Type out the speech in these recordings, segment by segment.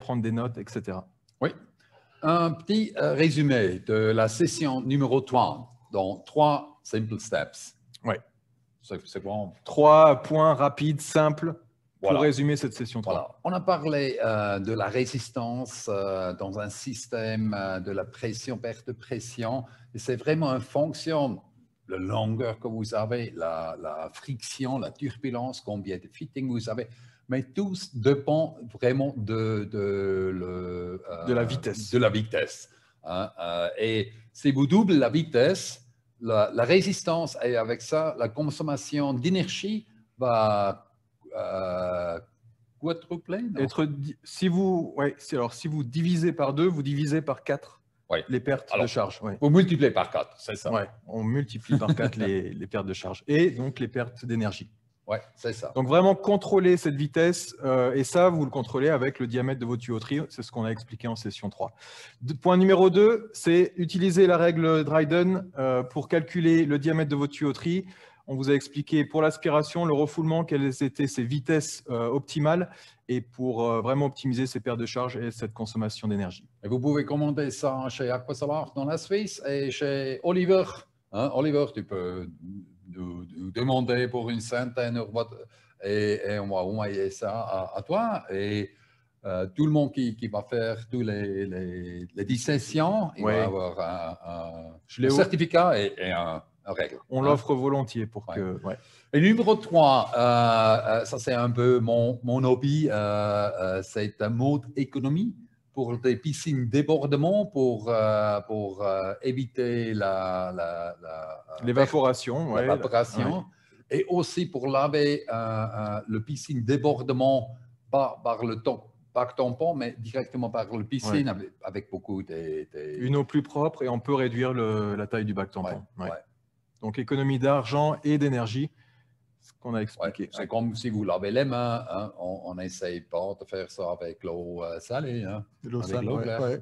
prendre des notes, etc. Oui. Un petit résumé de la session numéro 3, dans 3 simple steps. Oui. C'est bon. 3 points rapides, simples, pour Voilà. résumer cette session 3. Voilà. On a parlé de la résistance dans un système de la pression, perte de pression. Et c'est vraiment une fonction, la longueur que vous avez, la friction, la turbulence, combien de fitting vous avez. Mais tout dépend vraiment de la vitesse. De la vitesse. Et si vous doublez la vitesse, la résistance et avec ça, la consommation d'énergie va quadrupler. Si vous divisez par 2, vous divisez par 4 les pertes de charge. Ouais. Vous multipliez par 4, c'est ça. Ouais, on multiplie par 4 les pertes de charge et donc les pertes d'énergie. Oui, c'est ça. Donc vraiment contrôler cette vitesse et ça, vous le contrôlez avec le diamètre de vos tuyauteries. C'est ce qu'on a expliqué en session 3. Point numéro 2, c'est utiliser la règle Dryden pour calculer le diamètre de vos tuyauteries. On vous a expliqué pour l'aspiration, le refoulement, quelles étaient ses vitesses optimales et pour vraiment optimiser ces pertes de charge et cette consommation d'énergie. Et vous pouvez commander ça chez Aquasolar dans la Suisse et chez Oliver. Oliver, tu peux nous demander pour une centaine d'euros et on va envoyer ça à toi. Et tout le monde qui va faire tous les 10 sessions, il va avoir un certificat et un règle. On l'offre volontiers pour que... Ouais. Et numéro 3, ça c'est un peu mon hobby, c'est un mode économie pour des piscines débordement pour éviter l'évaporation. Et aussi pour laver le piscine débordement par le bac tampon, mais directement par le piscine avec beaucoup une eau plus propre et on peut réduire la taille du bac tampon. Donc économie d'argent et d'énergie, ce qu'on a expliqué. C'est comme si vous lavez les mains, on n'essaye pas de faire ça avec l'eau salée. L'eau salée,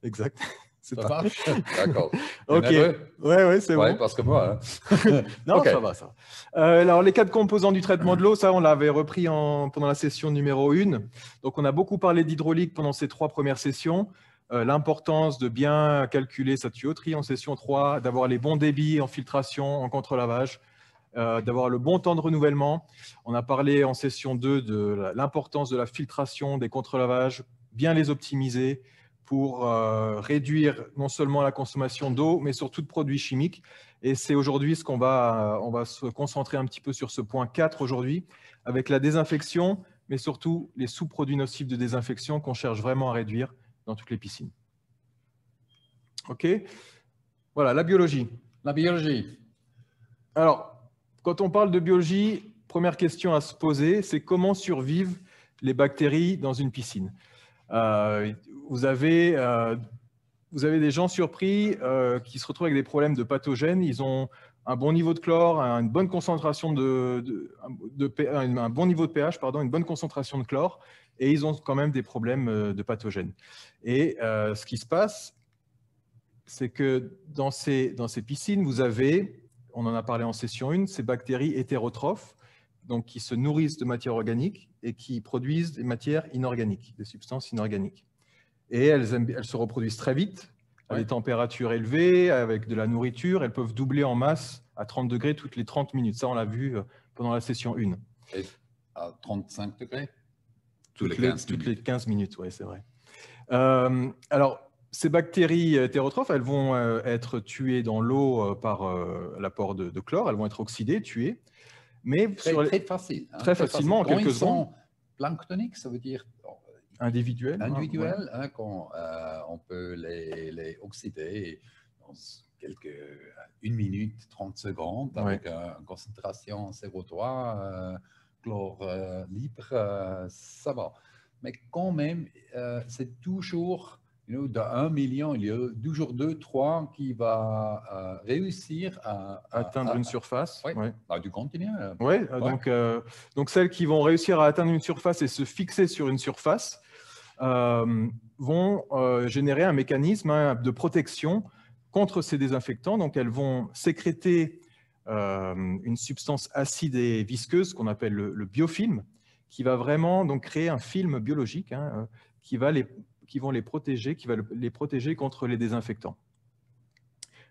exact. Ça marche. D'accord. Ok. Ouais, c'est bon. Parce que moi. Non, ça va. Alors, les 4 composants du traitement de l'eau, ça, on l'avait repris pendant la session numéro 1. Donc, on a beaucoup parlé d'hydraulique pendant ces 3 premières sessions. L'importance de bien calculer sa tuyauterie en session 3, d'avoir les bons débits en filtration, en contre-lavage, d'avoir le bon temps de renouvellement. On a parlé en session 2 de l'importance de la filtration, des contre-lavages, bien les optimiser pour réduire non seulement la consommation d'eau, mais surtout de produits chimiques. Et c'est aujourd'hui ce qu'on va se concentrer un petit peu sur ce point 4 aujourd'hui, avec la désinfection, mais surtout les sous-produits nocifs de désinfection qu'on cherche vraiment à réduire dans toutes les piscines. OK. Voilà, la biologie. La biologie. Alors, quand on parle de biologie, première question à se poser, c'est comment survivent les bactéries dans une piscine. Vous avez des gens surpris qui se retrouvent avec des problèmes de pathogènes. Ils ont un bon niveau de chlore, une bonne concentration un bon niveau de pH, une bonne concentration de chlore, et ils ont quand même des problèmes de pathogènes. Et ce qui se passe, c'est que dans ces piscines, vous avez, on en a parlé en session 1, ces bactéries hétérotrophes, donc qui se nourrissent de matières organiques et qui produisent des matières inorganiques, des substances inorganiques. Et elles se reproduisent très vite, à des températures élevées, avec de la nourriture. Elles peuvent doubler en masse à 30 degrés toutes les 30 minutes. Ça, on l'a vu pendant la session 1. Et à 35 degrés Toutes les 15 minutes, oui, c'est vrai. Alors, ces bactéries hétérotrophes, elles vont être tuées dans l'eau par l'apport de chlore. Elles vont être oxydées, tuées. Mais très facile. Très facilement, en quelques secondes. Planctoniques, ça veut dire individuel. Quand on peut les oxyder dans 1 minute, 30 secondes, avec une concentration 0,3, chlore libre, ça va. Mais quand même, c'est toujours... de 1 million, il y a toujours 2, 3 qui vont réussir à atteindre une surface. Du continu. Donc, celles qui vont réussir à atteindre une surface et se fixer sur une surface vont générer un mécanisme de protection contre ces désinfectants. Donc, elles vont sécréter une substance acide et visqueuse qu'on appelle le biofilm, qui va vraiment donc créer un film biologique qui vont les protéger contre les désinfectants.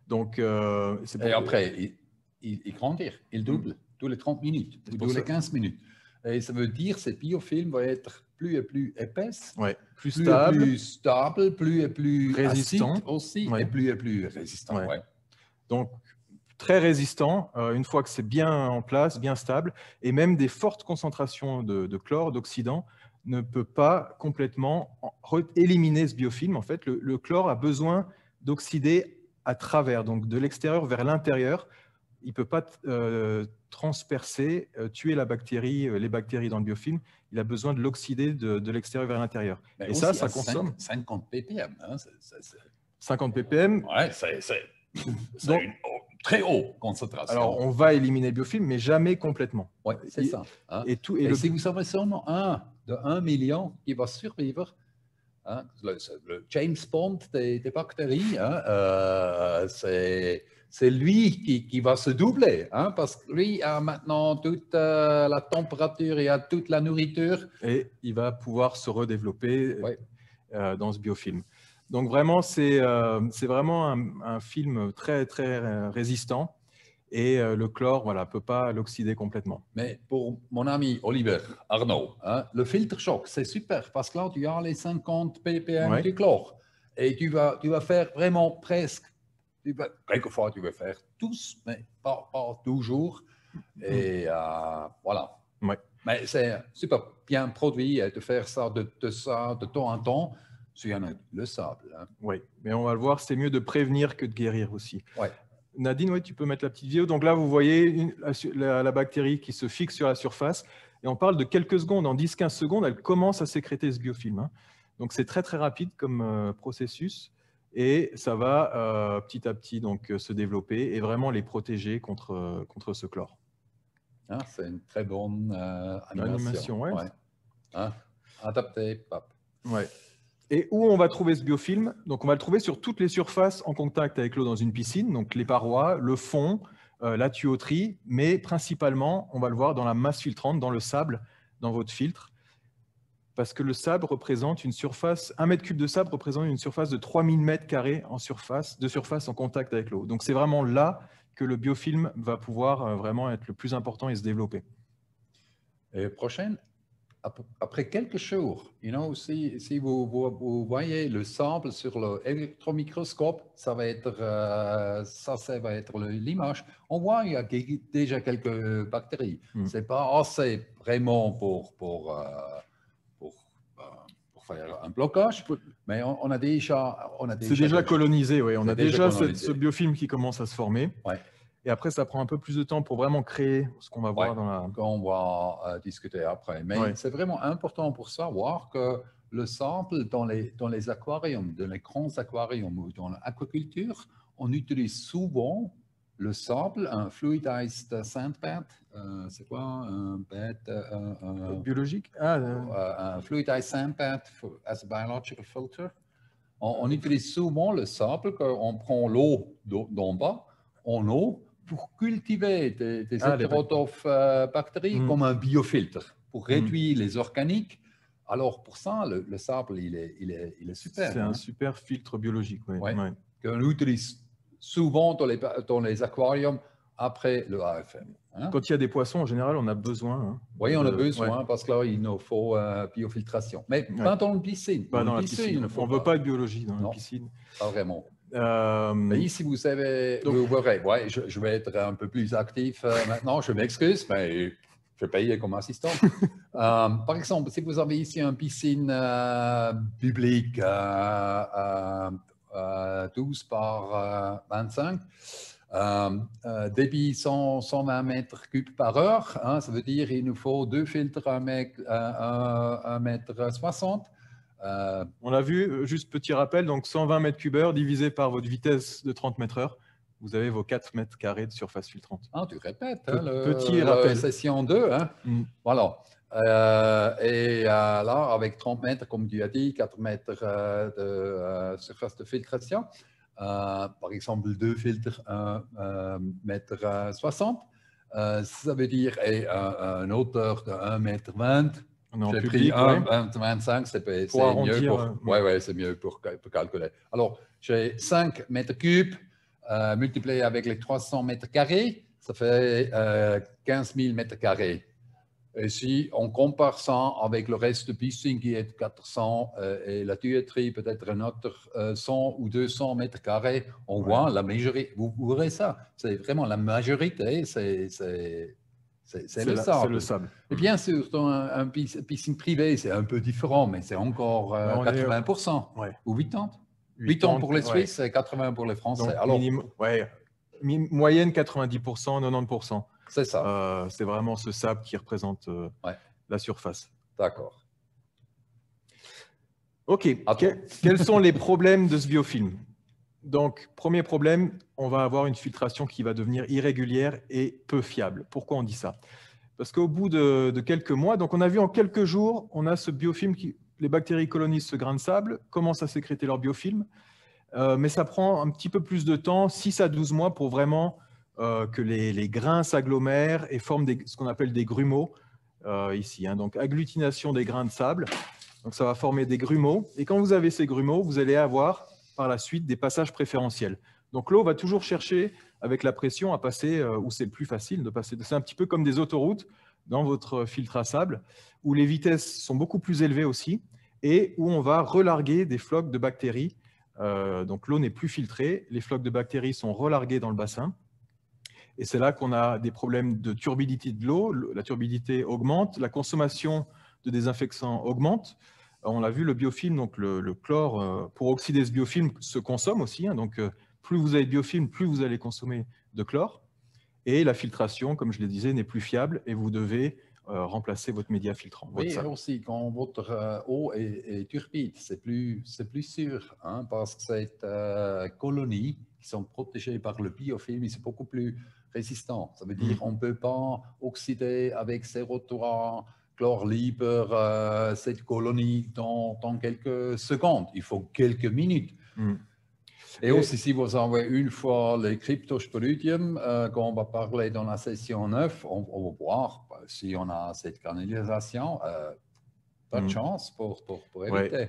Donc, et après, il grandit, il double tous les 30 minutes, tous les 15 minutes. Et ça veut dire que ce biofilm va être plus et plus épaisse, plus stable, plus et plus résistant aussi, et plus résistant. Donc, très résistant, une fois que c'est bien en place, bien stable, et même des fortes concentrations de chlore, d'oxydant, ne peut pas complètement éliminer ce biofilm. En fait, le chlore a besoin d'oxyder à travers, donc de l'extérieur vers l'intérieur. Il ne peut pas transpercer, tuer la bactérie, les bactéries dans le biofilm. Il a besoin de l'oxyder de l'extérieur vers l'intérieur. Et ça consomme 50 ppm. Hein, 50 ppm. Ouais, c'est une très haute concentration. Alors, on va éliminer le biofilm, mais jamais complètement. Oui, c'est ça. Hein. Et si vous avez seulement de 1 million qui va survivre, hein, le James Bond des bactéries, hein, c'est lui qui va se doubler, hein, parce que lui a maintenant toute la température et a toute la nourriture. Et il va pouvoir se redévelopper dans ce biofilm. Donc vraiment, c'est vraiment un film très, très résistant. Et le chlore, ne peut pas l'oxyder complètement. Mais pour mon ami Oliver Arnaud, hein, le filtre choc, c'est super parce que là, tu as les 50 ppm du chlore. Et tu vas faire vraiment presque, quelquefois tu vas faire tous, mais pas toujours. Et voilà. Mais c'est super bien produit de faire ça de temps en temps sur le sable. Hein. Oui, mais on va le voir, c'est mieux de prévenir que de guérir aussi. Nadine, tu peux mettre la petite vidéo. Donc là, vous voyez la bactérie qui se fixe sur la surface. Et on parle de quelques secondes. En 10-15 secondes, elle commence à sécréter ce biofilm. Hein. Donc c'est très, très rapide comme processus. Et ça va petit à petit donc, se développer et vraiment les protéger contre ce chlore. Ah, c'est une très bonne animation. Hein? Adapté, Pape. Et où on va trouver ce biofilm? Donc, on va le trouver sur toutes les surfaces en contact avec l'eau dans une piscine, donc les parois, le fond, la tuyauterie, mais principalement, on va le voir dans la masse filtrante, dans le sable, dans votre filtre, parce que le sable représente une surface, 1 mètre cube de sable représente une surface de 3000 mètres carrés de surface en contact avec l'eau. Donc, c'est vraiment là que le biofilm va pouvoir vraiment être le plus important et se développer. Et prochaine, après quelques jours, si vous voyez le sable sur l'électromicroscope, ça va être l'image. On voit qu'il y a déjà quelques bactéries. C'est pas assez vraiment pour faire un blocage, mais on a déjà... C'est déjà colonisé, oui. On a déjà ce biofilm qui commence à se former. Et après, ça prend un peu plus de temps pour vraiment créer ce qu'on va voir dans la... Qu'on va discuter après. Mais c'est vraiment important pour savoir que le sable dans les aquariums, dans les grands aquariums ou dans l'aquaculture, on utilise souvent le sable, un fluidized sandbed. C'est quoi un bed biologique? Un fluidized sandbed as a biological filter. On utilise souvent le sable, on prend l'eau d'en bas en eau pour cultiver des hétérotrophes bactéries comme un biofiltre, pour réduire les organiques. Alors, pour ça, le sable, il est super. C'est un super filtre biologique. Qu'on utilise souvent dans les aquariums après le AFM. Hein? Quand il y a des poissons, en général, on a besoin. Hein, on a besoin parce que là, il nous faut biofiltration. Mais pas dans la piscine. Pas dans la piscine. On ne veut pas de biologie dans la piscine. Pas vraiment. Mais ici, vous savez, vous verrez, je vais être un peu plus actif maintenant, je m'excuse, mais je vais payer comme assistant. Par exemple, si vous avez ici une piscine publique 12 par 25, débit 120 mètres cubes par heure, hein, ça veut dire qu'il nous faut 2 filtres à 1 mètre 60. On l'a vu, juste petit rappel, donc 120 mètres cubes heure divisé par votre vitesse de 30 mètres heure, vous avez vos 4 mètres carrés de surface filtrante. Ah, tu répètes, petit rappel. Session 2, hein? Voilà. Et là, avec 30 mètres, comme tu as dit, 4 mètres de surface de filtration, par exemple 2 filtres 1 mètre 60, ça veut dire une hauteur de 1 mètre 20. On est en J'ai public, pris 1,25, c'est mieux c'est mieux pour calculer. Alors, j'ai 5 mètres cubes multiplié avec les 300 mètres carrés, ça fait 15 000 mètres carrés. Et si on compare ça avec le reste de piscine qui est 400 et la tuyauterie peut-être un autre 100 ou 200 mètres carrés, on voit la majorité. Vous verrez ça, c'est vraiment la majorité, c'est le sable. C'est le sable. Et bien sûr, dans un piscine privée, c'est un peu différent, mais c'est encore 80% ou 80%. 80 pour les Suisses et 80 pour les Français. Donc, alors, moyenne 90%, 90%. C'est ça. C'est vraiment ce sable qui représente la surface. D'accord. OK. Quels sont les problèmes de ce biofilm? Donc, premier problème, on va avoir une filtration qui va devenir irrégulière et peu fiable. Pourquoi on dit ça? Parce qu'au bout de quelques mois, donc on a vu en quelques jours, on a ce biofilm les bactéries colonisent ce grain de sable, commencent à sécréter leur biofilm, mais ça prend un petit peu plus de temps, 6 à 12 mois, pour vraiment que les grains s'agglomèrent et forment ce qu'on appelle des grumeaux ici. Donc, agglutination des grains de sable. Donc, ça va former des grumeaux. Et quand vous avez ces grumeaux, vous allez avoir par la suite des passages préférentiels. Donc, l'eau va toujours chercher, avec la pression, à passer où c'est le plus facile de passer. C'est un petit peu comme des autoroutes dans votre filtre à sable, où les vitesses sont beaucoup plus élevées aussi, et où on va relarguer des flocs de bactéries. Donc, l'eau n'est plus filtrée, les flocs de bactéries sont relargués dans le bassin. Et c'est là qu'on a des problèmes de turbidité de l'eau. La turbidité augmente, la consommation de désinfectants augmente. On l'a vu, le biofilm, donc le chlore, pour oxyder ce biofilm, se consomme aussi. Donc, plus vous avez de biofilm, plus vous allez consommer de chlore. Et la filtration, comme je le disais, n'est plus fiable et vous devez remplacer votre média filtrant. Oui, et aussi, quand votre eau est turbide, c'est plus sûr, parce que cette colonie qui sont protégées par le biofilm, ils sont beaucoup plus résistants. Ça veut dire qu'on ne peut pas oxyder avec 0,3 chlore libre cette colonie dans quelques secondes. Il faut quelques minutes. Et aussi, si vous avez une fois les cryptosporidium, qu'on va parler dans la session 9, on va voir si on a cette canalisation. Pas de chance pour éviter.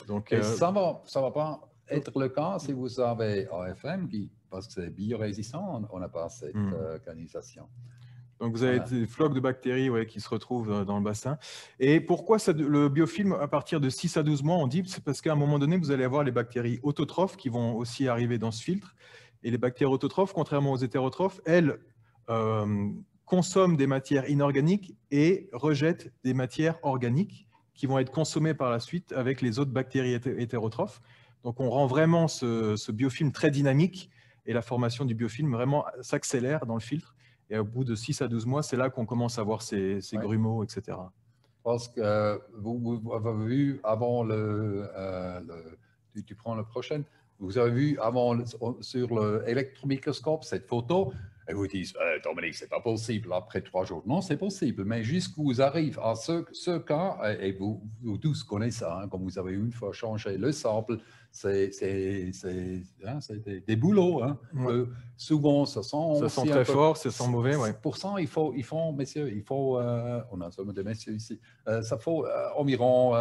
Donc, et ça va pas être le cas si vous avez AFM, parce que c'est biorésistant, on n'a pas cette canalisation. Donc, vous avez des flocs de bactéries qui se retrouvent dans le bassin. Et pourquoi le biofilm, à partir de 6 à 12 mois, on dit, c'est parce qu'à un moment donné, vous allez avoir les bactéries autotrophes qui vont aussi arriver dans ce filtre. Et les bactéries autotrophes, contrairement aux hétérotrophes, elles consomment des matières inorganiques et rejettent des matières organiques qui vont être consommées par la suite avec les autres bactéries hétérotrophes. Donc, on rend vraiment ce biofilm très dynamique et la formation du biofilm vraiment s'accélère dans le filtre. Et au bout de 6 à 12 mois, c'est là qu'on commence à voir ces grumeaux, etc. Parce que vous avez vu avant tu prends le prochain, vous avez vu avant sur l'électromicroscope cette photo, et vous dites, Dominique, c'est pas possible après 3 jours. Non, c'est possible, mais jusqu'où vous arrivez à ce cas, et vous tous connaissez ça, quand vous avez une fois changé le sable, c'est des boulots. Souvent, ça sent très fort, ça sent mauvais. Pour ça, il faut messieurs, on a seulement des messieurs ici, ça faut environ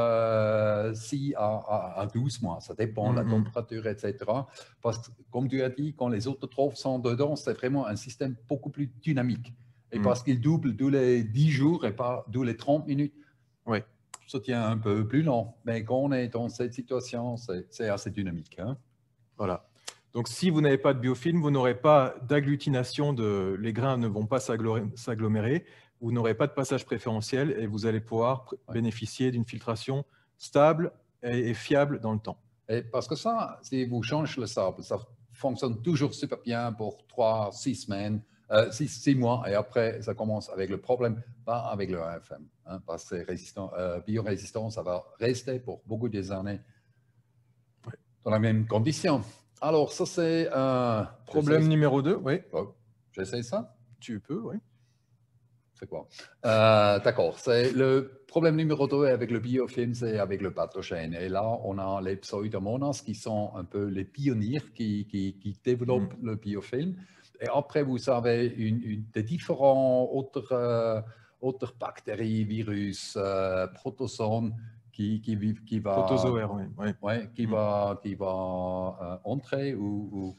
6 à 12 mois, ça dépend de la température, etc. Parce que, comme tu as dit, quand les autotrophes sont dedans, c'est vraiment un système beaucoup plus dynamique. Et parce qu'il double tous les 10 jours et pas tous les 30 minutes. Ça tient un peu plus long. Mais quand on est dans cette situation, c'est assez dynamique. Voilà. Donc, si vous n'avez pas de biofilm, vous n'aurez pas d'agglutination, les grains ne vont pas s'agglomérer, vous n'aurez pas de passage préférentiel et vous allez pouvoir bénéficier d'une filtration stable et fiable dans le temps. Et parce que ça, si vous changez le sable, ça fonctionne toujours super bien pour 3, 6 semaines, 6 mois, et après, ça commence avec le problème, pas avec le AFM. Parce que biorésistant, ça va rester pour beaucoup des années dans la même condition. Alors, ça, c'est problème numéro 2, J'essaie ça? Tu peux, oui. C'est quoi? D'accord. C'est le problème numéro 2 avec le biofilm, c'est avec le pathogène. Et là, on a les pseudomonas qui sont un peu les pionniers qui développent le biofilm. Et après, vous avez des différents autres autres bactéries, virus, protozoen qui va, Protozoaire, qui va entrer ou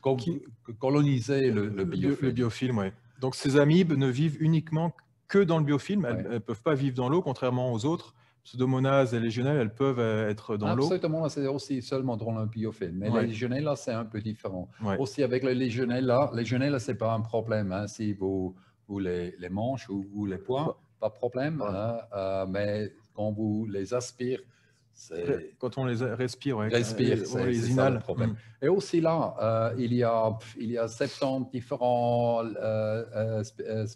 coloniser le biofilm. Le biofilm, oui. Donc ces amibes ne vivent uniquement que dans le biofilm, elles ne peuvent pas vivre dans l'eau, contrairement aux autres. Pseudomonas et légionelles, elles peuvent être dans l'eau. Absolument, c'est aussi seulement dans le biofilm. Mais les légionelles, c'est un peu différent. Ouais. Aussi avec les légionelles, ce n'est pas un problème. Hein. Si vous les mangez ou les poids, pas de problème. Hein. Mais quand vous les aspirez, quand on les respire, on les inhale. Le problème. Et aussi là, il y a 70 différents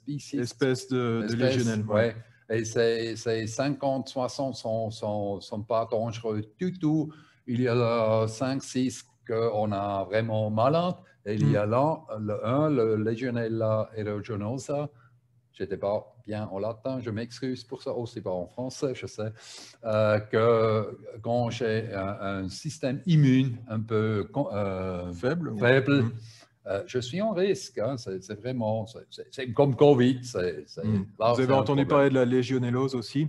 espèces de légionelles. Et ces 50, 60 sont pas dangereux du tout. Il y a 5, 6 qu'on a vraiment malades. Et il y a là, le Legionella aeruginosa. Je n'étais pas bien en latin, je m'excuse pour ça, aussi pas en français, je sais, que quand j'ai un système immune un peu faible, je suis en risque. Hein. C'est vraiment, c'est comme Covid. Vous avez entendu parler de la légionellose aussi.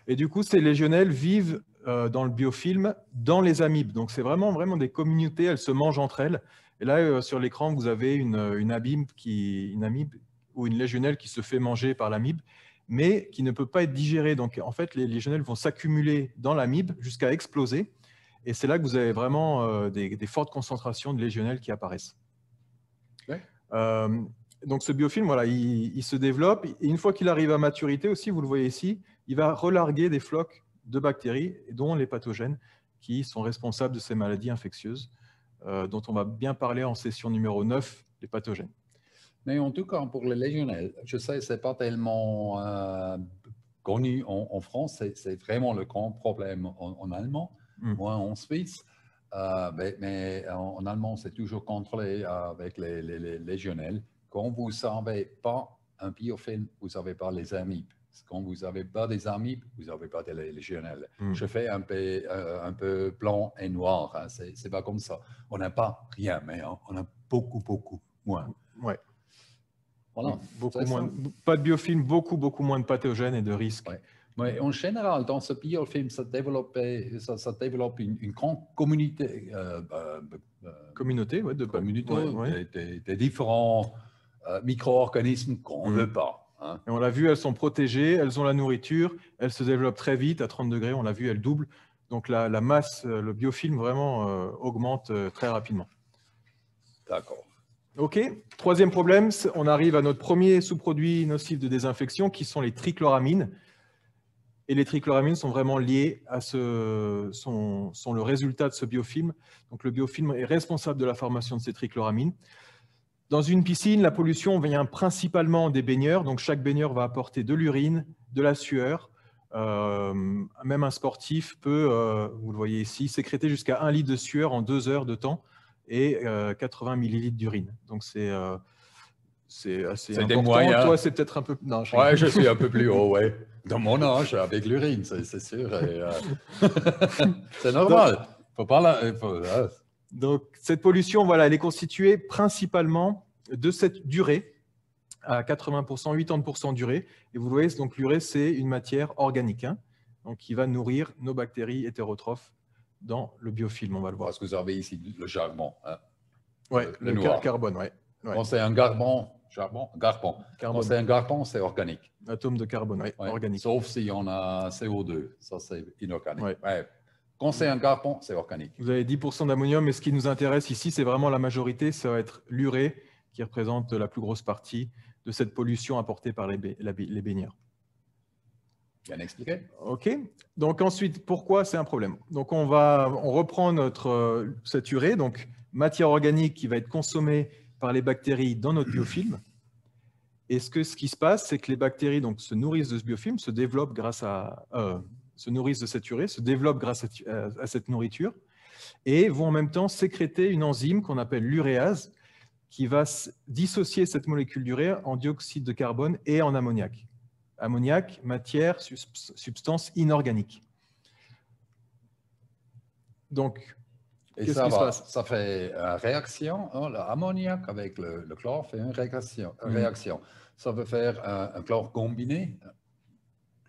Et du coup, ces légionelles vivent dans le biofilm, dans les amibes. Donc, c'est vraiment des communautés, elles se mangent entre elles. Et là, sur l'écran, vous avez une amibe ou une légionelle qui se fait manger par l'amibe, mais qui ne peut pas être digérée. Donc, en fait, les légionelles vont s'accumuler dans l'amibe jusqu'à exploser. Et c'est là que vous avez vraiment des fortes concentrations de légionelles qui apparaissent. Donc, ce biofilm, voilà, il se développe. Et une fois qu'il arrive à maturité aussi, vous le voyez ici, il va relarguer des flocs de bactéries, dont les pathogènes, qui sont responsables de ces maladies infectieuses, dont on va bien parler en session numéro 9, les pathogènes. Mais en tout cas, pour les légionelles, je sais que ce n'est pas tellement connu en France, c'est vraiment le grand problème en allemand, moins en Suisse. Mais en allemand, c'est toujours contrôlé avec les légionelles. Quand vous n'avez pas un biofilm, vous n'avez pas les amibes. Quand vous n'avez pas des amibes, vous n'avez pas de légionelles. Je fais un peu blanc et noir. Hein. Ce n'est pas comme ça. On n'a pas rien, mais on a beaucoup moins. Ouais. Voilà, beaucoup moins, pas de biofilm, beaucoup moins de pathogènes et de risques. Mais en général, dans ce biofilm, ça développe une grande communauté. Des différents micro-organismes qu'on ne veut pas. Hein. Et on l'a vu, elles sont protégées, elles ont la nourriture, elles se développent très vite, à 30 degrés, on l'a vu, elles doublent. Donc la masse, le biofilm vraiment augmente très rapidement. D'accord. OK. Troisième problème, on arrive à notre premier sous-produit nocif de désinfection qui sont les trichloramines. Et les trichloramines sont vraiment liées à sont le résultat de ce biofilm. Donc le biofilm est responsable de la formation de ces trichloramines. Dans une piscine, la pollution vient principalement des baigneurs. Donc chaque baigneur va apporter de l'urine, de la sueur. Même un sportif peut, vous le voyez ici, sécréter jusqu'à 1 litre de sueur en 2 heures de temps et 80 millilitres d'urine. Donc c'est assez important. Moyens. Toi, c'est peut-être un peu... Non, je suis un peu plus haut, ouais. Dans mon âge, avec l'urine, c'est sûr. C'est normal. Faut pas Donc, cette pollution, voilà, elle est constituée principalement de cette durée, à 80%, 80% d'urée. Et vous voyez, donc l'urée, c'est une matière organique, hein, donc qui va nourrir nos bactéries hétérotrophes dans le biofilm, on va le voir. Parce que vous avez ici le charbon. Hein, oui, le noir. Carbone, oui. Quand c'est un carbone. Quand c'est un carbone, c'est organique. Atome de carbone, oui, organique. Sauf si on a CO2, ça c'est inorganique. Quand c'est un carbone, c'est organique. Vous avez 10% d'ammonium, mais ce qui nous intéresse ici, c'est vraiment la majorité, ça va être l'urée qui représente la plus grosse partie de cette pollution apportée par les baigneurs. Bien expliqué. OK. Donc ensuite, pourquoi c'est un problème? Donc on reprend cette urée, donc matière organique qui va être consommée par les bactéries dans notre biofilm. Et ce qui se passe, c'est que les bactéries donc, se nourrissent de ce biofilm, se développent se nourrissent de cette urée, se développent grâce à cette nourriture, et vont en même temps sécréter une enzyme qu'on appelle l'uréase, qui va dissocier cette molécule d'urée en dioxyde de carbone et en ammoniac. Ammoniac, matière, substance inorganique. Donc, qu'est-ce qui se passe? Ça fait une réaction. L'ammoniac avec le chlore fait une réaction. Ça veut faire un chlore combiné.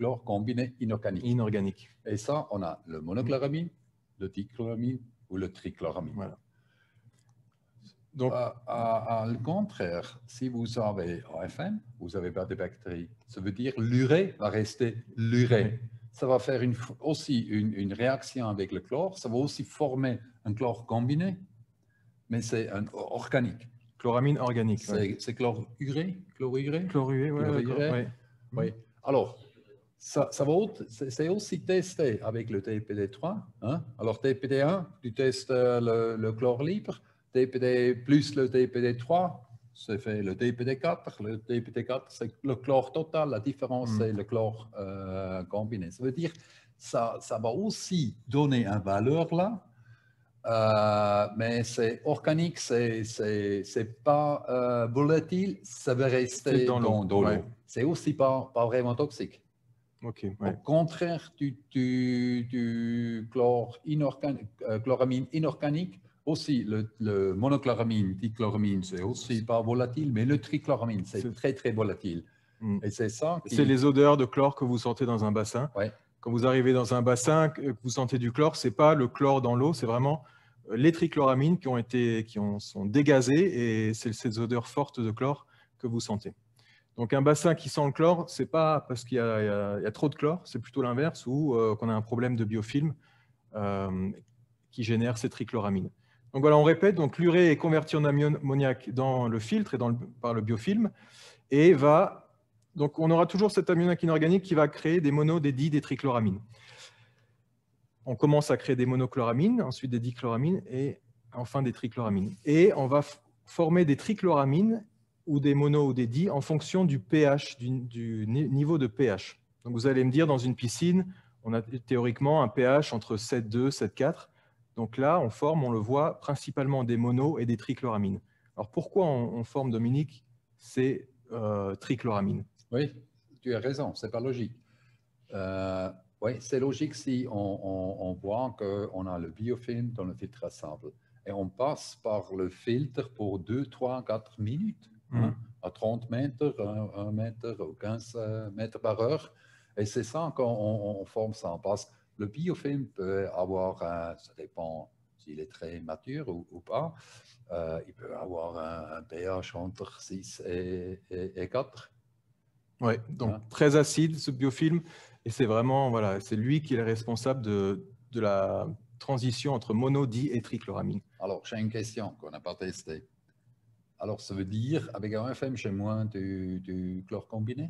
chlore combiné inorganique. Inorganique. Et ça, on a le monochloramine, le dichloramine ou le trichloramine. Voilà. Donc, à le contraire, si vous avez AFM, vous n'avez pas de bactéries. Ça veut dire l'urée va rester l'urée. Oui. Ça va faire aussi une réaction avec le chlore. Ça va aussi former un chlore combiné, mais c'est un organique. chloramine organique. C'est chlorurée? Chlorurée? Chlorurée, oui. Chlorurée. Oui. Alors, c'est aussi testé avec le TPD3. Hein? Alors, TPD1, tu testes le chlore libre. TPD plus le TPD3, c'est fait le TPD4. Le TPD4, c'est le chlore total. La différence, c'est le chlore combiné. Ça veut dire ça va aussi donner une valeur là, mais c'est organique, c'est pas volatile, ça va rester dans l'eau. Ouais. C'est aussi pas vraiment toxique. Okay, ouais. Au contraire du chloramine inorganique, aussi le monochloramine, dichloramine, c'est aussi pas volatile, mais le trichloramine, c'est très très volatile. Et c'est ça. C'est les odeurs de chlore que vous sentez dans un bassin. Ouais. Quand vous arrivez dans un bassin, que vous sentez du chlore, c'est pas le chlore dans l'eau, c'est vraiment les trichloramines qui sont dégazées et c'est ces odeurs fortes de chlore que vous sentez. Donc un bassin qui sent le chlore, c'est pas parce qu'il y a trop de chlore, c'est plutôt l'inverse ou qu'on a un problème de biofilm qui génère ces trichloramines. Donc voilà, on répète, donc l'urée est convertie en ammoniac dans le filtre et par le biofilm et donc on aura toujours cet ammoniac inorganique qui va créer des mono, des di, des trichloramines. On commence à créer des monochloramines, ensuite des dichloramines et enfin des trichloramines. Et on va former des trichloramines ou des mono ou des di en fonction du pH, du niveau de pH. Donc vous allez me dire, dans une piscine, on a théoriquement un pH entre 7,2 et 7,4. Donc là, on le voit, principalement des mono et des trichloramines. Alors pourquoi on forme, Dominique, ces trichloramines? Oui, tu as raison, c'est pas logique. Oui, c'est logique si on voit qu'on a le biofilm dans le filtre à sable et on passe par le filtre pour 2, 3, 4 minutes, hein, à 30 mètres, 1 mètre ou 15 mètres par heure. Et c'est ça qu'on forme ça. Parce que le biofilm peut avoir, ça dépend s'il est très mature ou pas, il peut avoir un pH entre 6 et 4. Oui, donc très acide ce biofilm, et c'est vraiment, voilà, c'est lui qui est responsable de la transition entre mono, di et trichloramine. Alors, j'ai une question qu'on n'a pas testée. Alors, ça veut dire, avec un FM, j'ai moins du chlore combiné?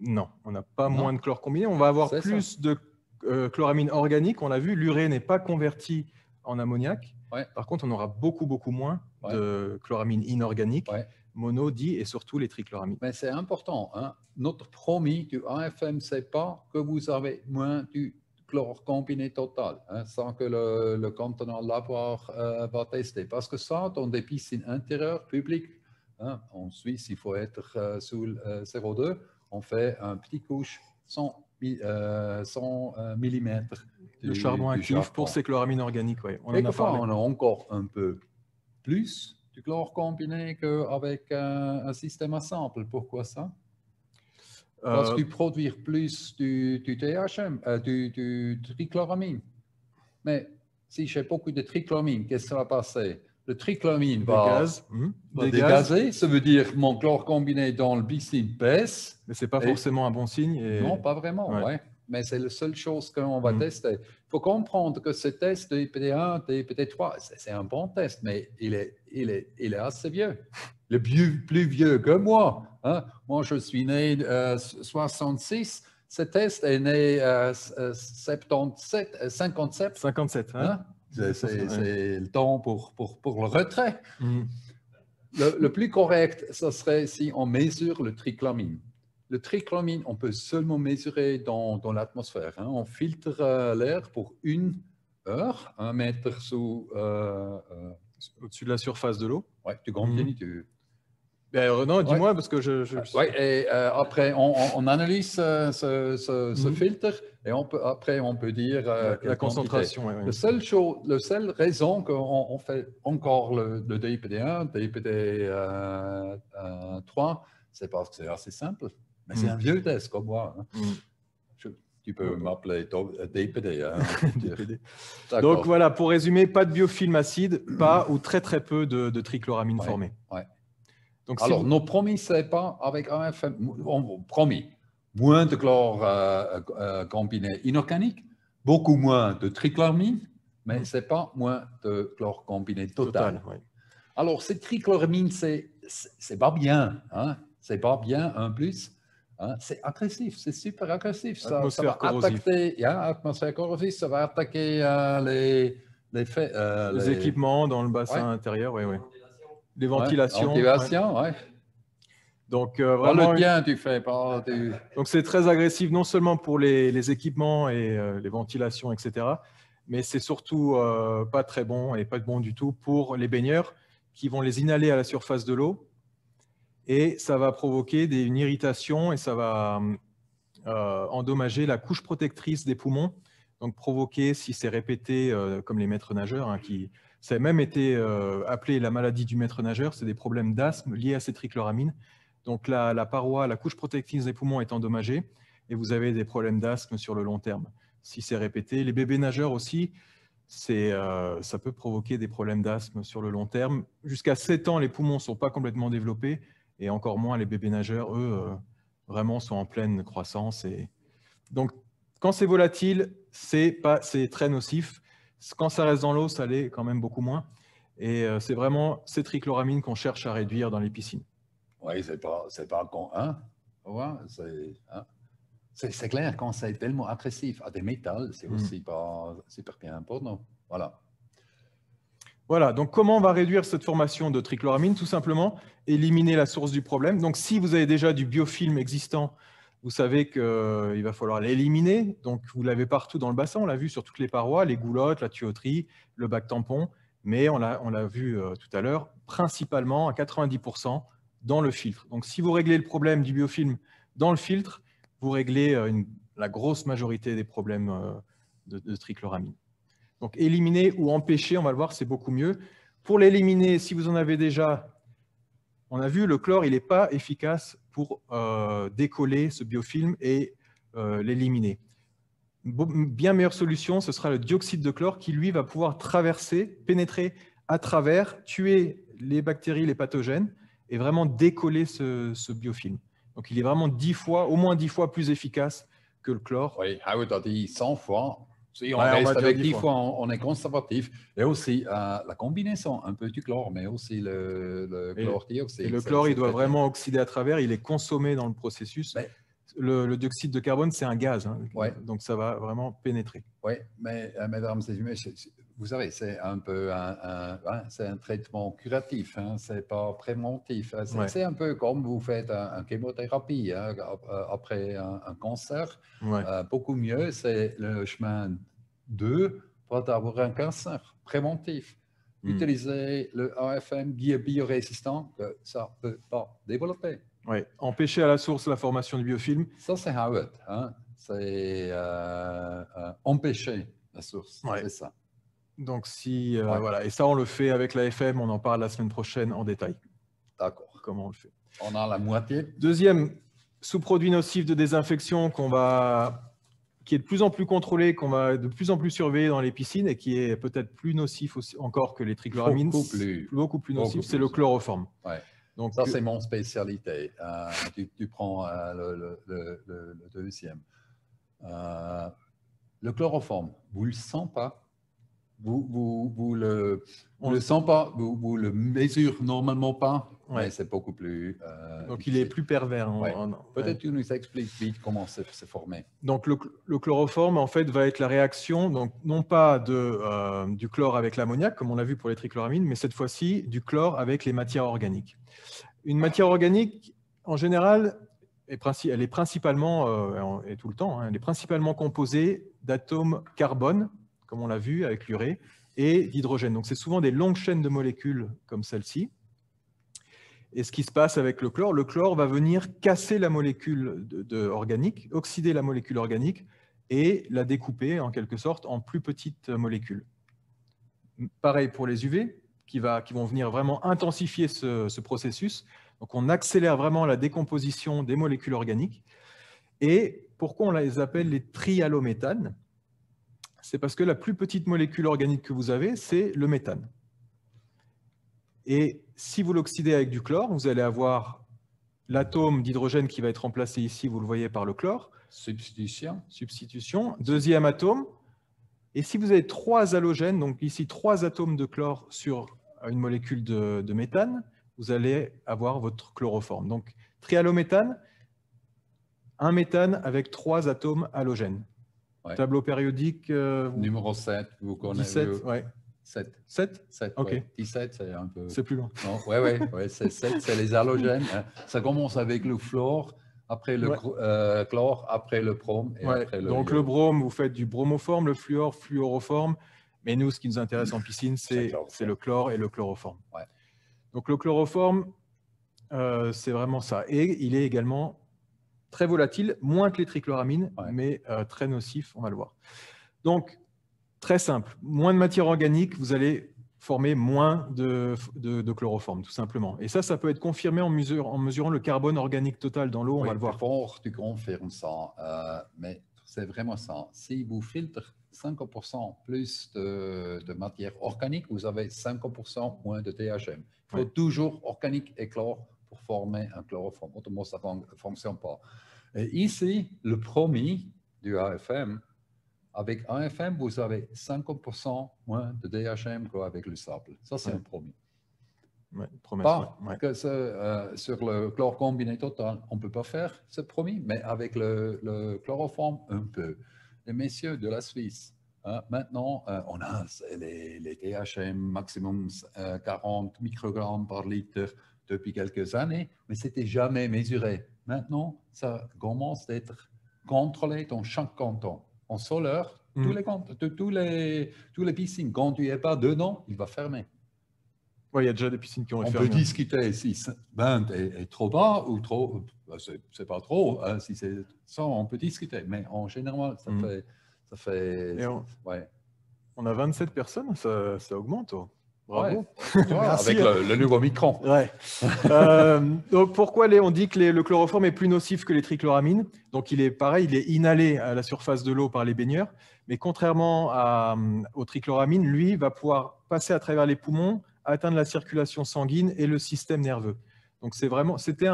Non, on n'a pas moins de chlore combiné, on va avoir plus de chloramine organique. On l'a vu, l'urée n'est pas convertie en ammoniac. Ouais. Par contre, on aura beaucoup moins de chloramine inorganique. Mono, di et surtout les trichloramines. Mais c'est important, hein? Notre promis du AFM, c'est pas que vous avez moins du chlore combiné total, hein, sans que le contenant laboratoire va tester. Parce que ça, dans des piscines intérieures publiques, hein, en Suisse, il faut être sous 0,2, on fait un petit couche 100 mm de charbon actif pour ces chloramines organiques. Quelquefois, on a encore un peu plus du chlore combiné qu'avec un système à sample. Pourquoi ça? Parce que tu produis plus du THM, du trichloramine. Mais si j'ai beaucoup de trichloramine, qu'est-ce que ça va passer? Le trichloramine va dégazer, ça veut dire mon chlore combiné dans le piscine baisse. Mais ce n'est pas forcément un bon signe. Non, pas vraiment, mais c'est la seule chose qu'on va tester. Il faut comprendre que ce test de IPD1, de IPD3, c'est un bon test, mais il est assez vieux. Il est plus vieux que moi. Hein? Moi, je suis né en 66. Ce test est né 57. 57, hein? C'est le temps pour le retrait. Le plus correct, ce serait si on mesure le trichloramine. Le trichloramine, on peut seulement mesurer dans l'atmosphère. Hein. On filtre l'air pour 1 heure, 1 mètre au-dessus de la surface de l'eau. Oui, tu continues. Non, dis-moi, parce que Oui, et après, on analyse ce filtre et après, on peut dire la concentration. La seule raison qu'on fait encore le DIPD1, DIPD3, c'est parce que c'est assez simple. Mais c'est un vieux test comme moi. Hein. Tu peux m'appeler DPD. Hein, DPD. Donc voilà, pour résumer, pas de biofilm acide, pas ou très très peu de trichloramine formé. Ouais. Donc, alors, nos promis, c'est pas avec AFM, promis, moins de chlore combiné inorganique, beaucoup moins de trichloramine, mais c'est pas moins de chlore combiné total. Ouais. Alors, cette trichloramine, c'est pas bien, hein? C'est pas bien en plus. Hein? C'est agressif, c'est super agressif. Ça va attaquer, atmosphère corrosive, ça va attaquer les équipements dans le bassin intérieur, oui. Les ventilations. Ouais. Donc, vraiment, le tien, tu fais pas. Donc, c'est très agressif, non seulement pour les équipements et les ventilations, etc., mais c'est surtout pas très bon et pas bon du tout pour les baigneurs qui vont les inhaler à la surface de l'eau. Et ça va provoquer une irritation et ça va endommager la couche protectrice des poumons. Donc, provoquer, si c'est répété, comme les maîtres nageurs, hein, ça a même été appelé la maladie du maître nageur, c'est des problèmes d'asthme liés à cette trichloramine. Donc, la paroi, la couche protectrice des poumons est endommagée et vous avez des problèmes d'asthme sur le long terme. Si c'est répété, les bébés nageurs aussi, ça peut provoquer des problèmes d'asthme sur le long terme. Jusqu'à 7 ans, les poumons ne sont pas complètement développés et encore moins les bébés nageurs, eux, vraiment sont en pleine croissance. Donc, quand c'est volatile, c'est très nocif. Quand ça reste dans l'eau, ça l'est quand même beaucoup moins. Et c'est vraiment cette trichloramine qu'on cherche à réduire dans les piscines. Oui, c'est pas con, hein? C'est clair, quand c'est tellement agressif à des métals, c'est aussi pas super bien pour nous. Voilà, donc comment on va réduire cette formation de trichloramine? Tout simplement, éliminer la source du problème. Donc, si vous avez déjà du biofilm existant, vous savez qu'il va falloir l'éliminer. Donc, vous l'avez partout dans le bassin. On l'a vu sur toutes les parois, les goulottes, la tuyauterie, le bac tampon. Mais on l'a vu tout à l'heure, principalement à 90% dans le filtre. Donc, si vous réglez le problème du biofilm dans le filtre, vous réglez la grosse majorité des problèmes de trichloramine. Donc, éliminer ou empêcher, on va le voir, c'est beaucoup mieux. Pour l'éliminer, si vous en avez déjà, on a vu, le chlore, il n'est pas efficace pour décoller ce biofilm et l'éliminer. Bien meilleure solution, ce sera le dioxyde de chlore qui, lui, va pouvoir pénétrer à travers, tuer les bactéries, les pathogènes et vraiment décoller ce biofilm. Donc, il est vraiment au moins 10 fois plus efficace que le chlore. Oui, Howard a dit 100 fois. Si on reste avec 10 fois, on est conservatif. Et aussi, la combinaison, un peu du chlore, mais aussi le chlore dioxyde. Et le chlore, il doit vraiment oxyder à travers, il est consommé dans le processus. Mais, le dioxyde de carbone, c'est un gaz, hein, donc ça va vraiment pénétrer. Oui, mais mesdames et messieurs, vous savez, c'est un peu c'est un traitement curatif, hein, c'est pas préventif. C'est un peu comme vous faites une chimiothérapie hein, après un cancer. Beaucoup mieux, c'est le chemin 2 pour avoir un cancer préventif. Utiliser le AFM biorésistant que ça ne peut pas développer. Oui, empêcher à la source la formation du biofilm. Ça, c'est Howard. Hein? C'est empêcher la source. C'est ça. Donc, voilà. Et ça, on le fait avec l'AFM. On en parle la semaine prochaine en détail. D'accord. Comment on le fait. On a la moitié. Deuxième sous-produit nocif de désinfection qui est de plus en plus contrôlé, qu'on va de plus en plus surveiller dans les piscines et qui est peut-être plus nocif aussi, encore que les trichloramines. Beaucoup plus nocif, c'est le chloroforme. Ouais. Donc, ça, c'est mon spécialité. Tu prends le deuxième. Le chloroforme, vous ne le sentez pas. Vous le sentez pas, vous le mesurez normalement pas, mais c'est beaucoup plus... donc, il est plus pervers. Peut-être tu nous expliques vite comment c'est formé. Donc, le chloroforme, en fait, va être la réaction, donc non pas du chlore avec l'ammoniac, comme on l'a vu pour les trichloramines, mais cette fois-ci, du chlore avec les matières organiques. Une matière organique, en général, elle est principalement, et tout le temps, elle est principalement composée d'atomes carbone, comme on l'a vu avec l'urée, et d'hydrogène. Donc, c'est souvent des longues chaînes de molécules comme celle-ci. Et ce qui se passe avec le chlore va venir casser la molécule organique, oxyder la molécule organique et la découper en quelque sorte en plus petites molécules. Pareil pour les UV, qui vont venir vraiment intensifier ce processus. Donc, on accélère vraiment la décomposition des molécules organiques. Et pourquoi on les appelle les trihalométhanes? C'est parce que la plus petite molécule organique que vous avez, c'est le méthane. Et si vous l'oxydez avec du chlore, vous allez avoir l'atome d'hydrogène qui va être remplacé ici, vous le voyez par le chlore. Substitution. Substitution. Deuxième atome. Et si vous avez 3 halogènes, donc ici 3 atomes de chlore sur une molécule de méthane, vous allez avoir votre chloroforme. Donc trihalométhane, un méthane avec 3 atomes halogènes. Ouais. Tableau périodique. Numéro 7, vous connaissez. 17, ouais. 7. 7 7, ok. Ouais. 17, c'est un peu. C'est plus loin. Oui, c'est 7, c'est les halogènes. Ça commence avec le fluor, après le chlore, après le brome et après le donc iode. le brome, vous faites du bromoforme, le fluor, fluoroforme. Mais nous, ce qui nous intéresse en piscine, c'est le chlore et le chloroforme. Ouais. Donc le chloroforme, c'est vraiment ça. Et il est également très volatile, moins que les trichloramines, mais très nocif, on va le voir. Donc, très simple, moins de matière organique, vous allez former moins de chloroforme, tout simplement. Et ça peut être confirmé en mesurant le carbone organique total dans l'eau, on va le voir. Fort, tu confirmes ça, mais c'est vraiment ça. Si vous filtrez 50% plus de matière organique, vous avez 50% moins de THM. Il faut toujours organique et chlore pour former un chloroforme. Autrement, ça ne fonctionne pas. Et ici, le promis du AFM, avec AFM, vous avez 50% moins de DHM qu'avec le sable. Ça, c'est un promis. Pas que sur le chlore combiné total, on ne peut pas faire ce promis, mais avec le chloroforme, on peut. Les messieurs de la Suisse, maintenant, on a les DHM maximum 40 microgrammes par litre depuis quelques années, mais ce n'était jamais mesuré. Maintenant, ça commence à être contrôlé dans chaque canton. En solaire, tous les piscines, quand tu n'y es pas dedans, il va fermer. Oui, il y a déjà des piscines qui ont été fermées. On peut discuter si 20 est trop bas ou trop. C'est pas trop. Hein, si c'est 100, on peut discuter. Mais en général, ça fait. On a 27 personnes, ça augmente. Bravo. Avec le nouveau micron. Donc pourquoi on dit que le chloroforme est plus nocif que les trichloramines? Donc il est pareil, il est inhalé à la surface de l'eau par les baigneurs. Mais contrairement aux trichloramines, lui va pouvoir passer à travers les poumons, atteindre la circulation sanguine et le système nerveux. Donc c'était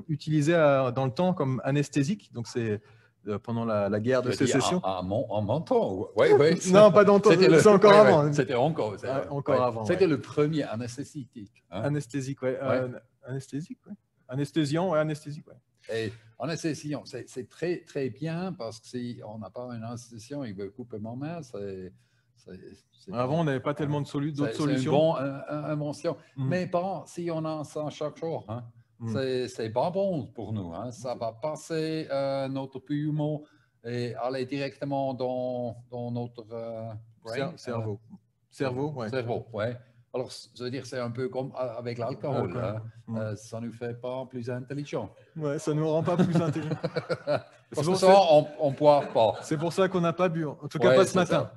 utilisé dans le temps comme anesthésique. Donc c'est pendant la guerre de sécession. En menton, Non, pas d'antan, c'est encore avant. C'était encore avant. C'était le premier anesthésique. Anesthésique, anesthésique, anesthésiant, anesthésique, Et anesthésiant, c'est très, très bien parce que si on n'a pas une anesthésiant, il veut couper ma main, Avant, on n'avait pas tellement d'autres solutions. C'est une bonne invention. Mais bon, si on a ça chaque jour, c'est pas bon pour nous. Ça va passer notre poumon et aller directement dans notre cerveau. Cerveau, ouais. Alors, je veux dire, c'est un peu comme avec l'alcool. Ça ne nous fait pas plus intelligents. Ouais, ça ne nous rend pas plus intelligents. C'est pour ça qu'on ne boit pas. C'est pour ça qu'on n'a pas bu. En tout cas, pas ce matin.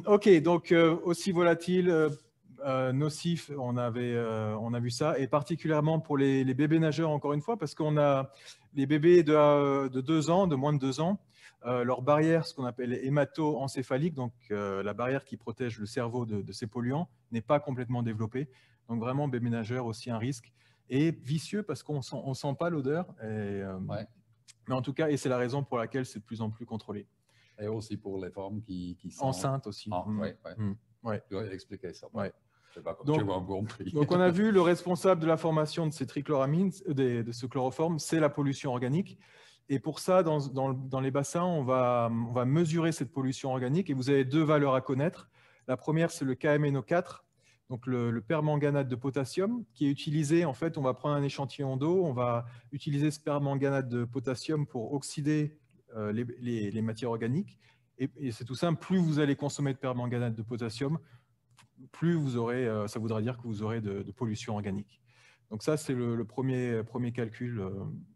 OK, donc aussi volatile, nocif, on a vu ça, et particulièrement pour les bébés nageurs, encore une fois, parce qu'on a les bébés de 2 ans, de moins de 2 ans, leur barrière, ce qu'on appelle hémato-encéphalique, donc la barrière qui protège le cerveau de ces polluants, n'est pas complètement développée. Donc vraiment, bébé nageur, aussi un risque. Et vicieux parce qu'on ne sent pas l'odeur. Mais en tout cas, et c'est la raison pour laquelle c'est de plus en plus contrôlé. Et aussi pour les femmes qui sont enceintes aussi. Tu dois expliquer ça. Donc on a vu le responsable de la formation de ces trichloramines, de ce chloroforme, c'est la pollution organique. Et pour ça, dans les bassins, on va mesurer cette pollution organique. Et vous avez 2 valeurs à connaître. La première, c'est le KMNO4, donc le permanganate de potassium, qui est utilisé. En fait, on va prendre un échantillon d'eau, on va utiliser ce permanganate de potassium pour oxyder les matières organiques. Et c'est tout simple, plus vous allez consommer de permanganate de potassium, plus vous aurez, ça voudra dire que vous aurez de pollution organique. Donc ça, c'est le premier calcul,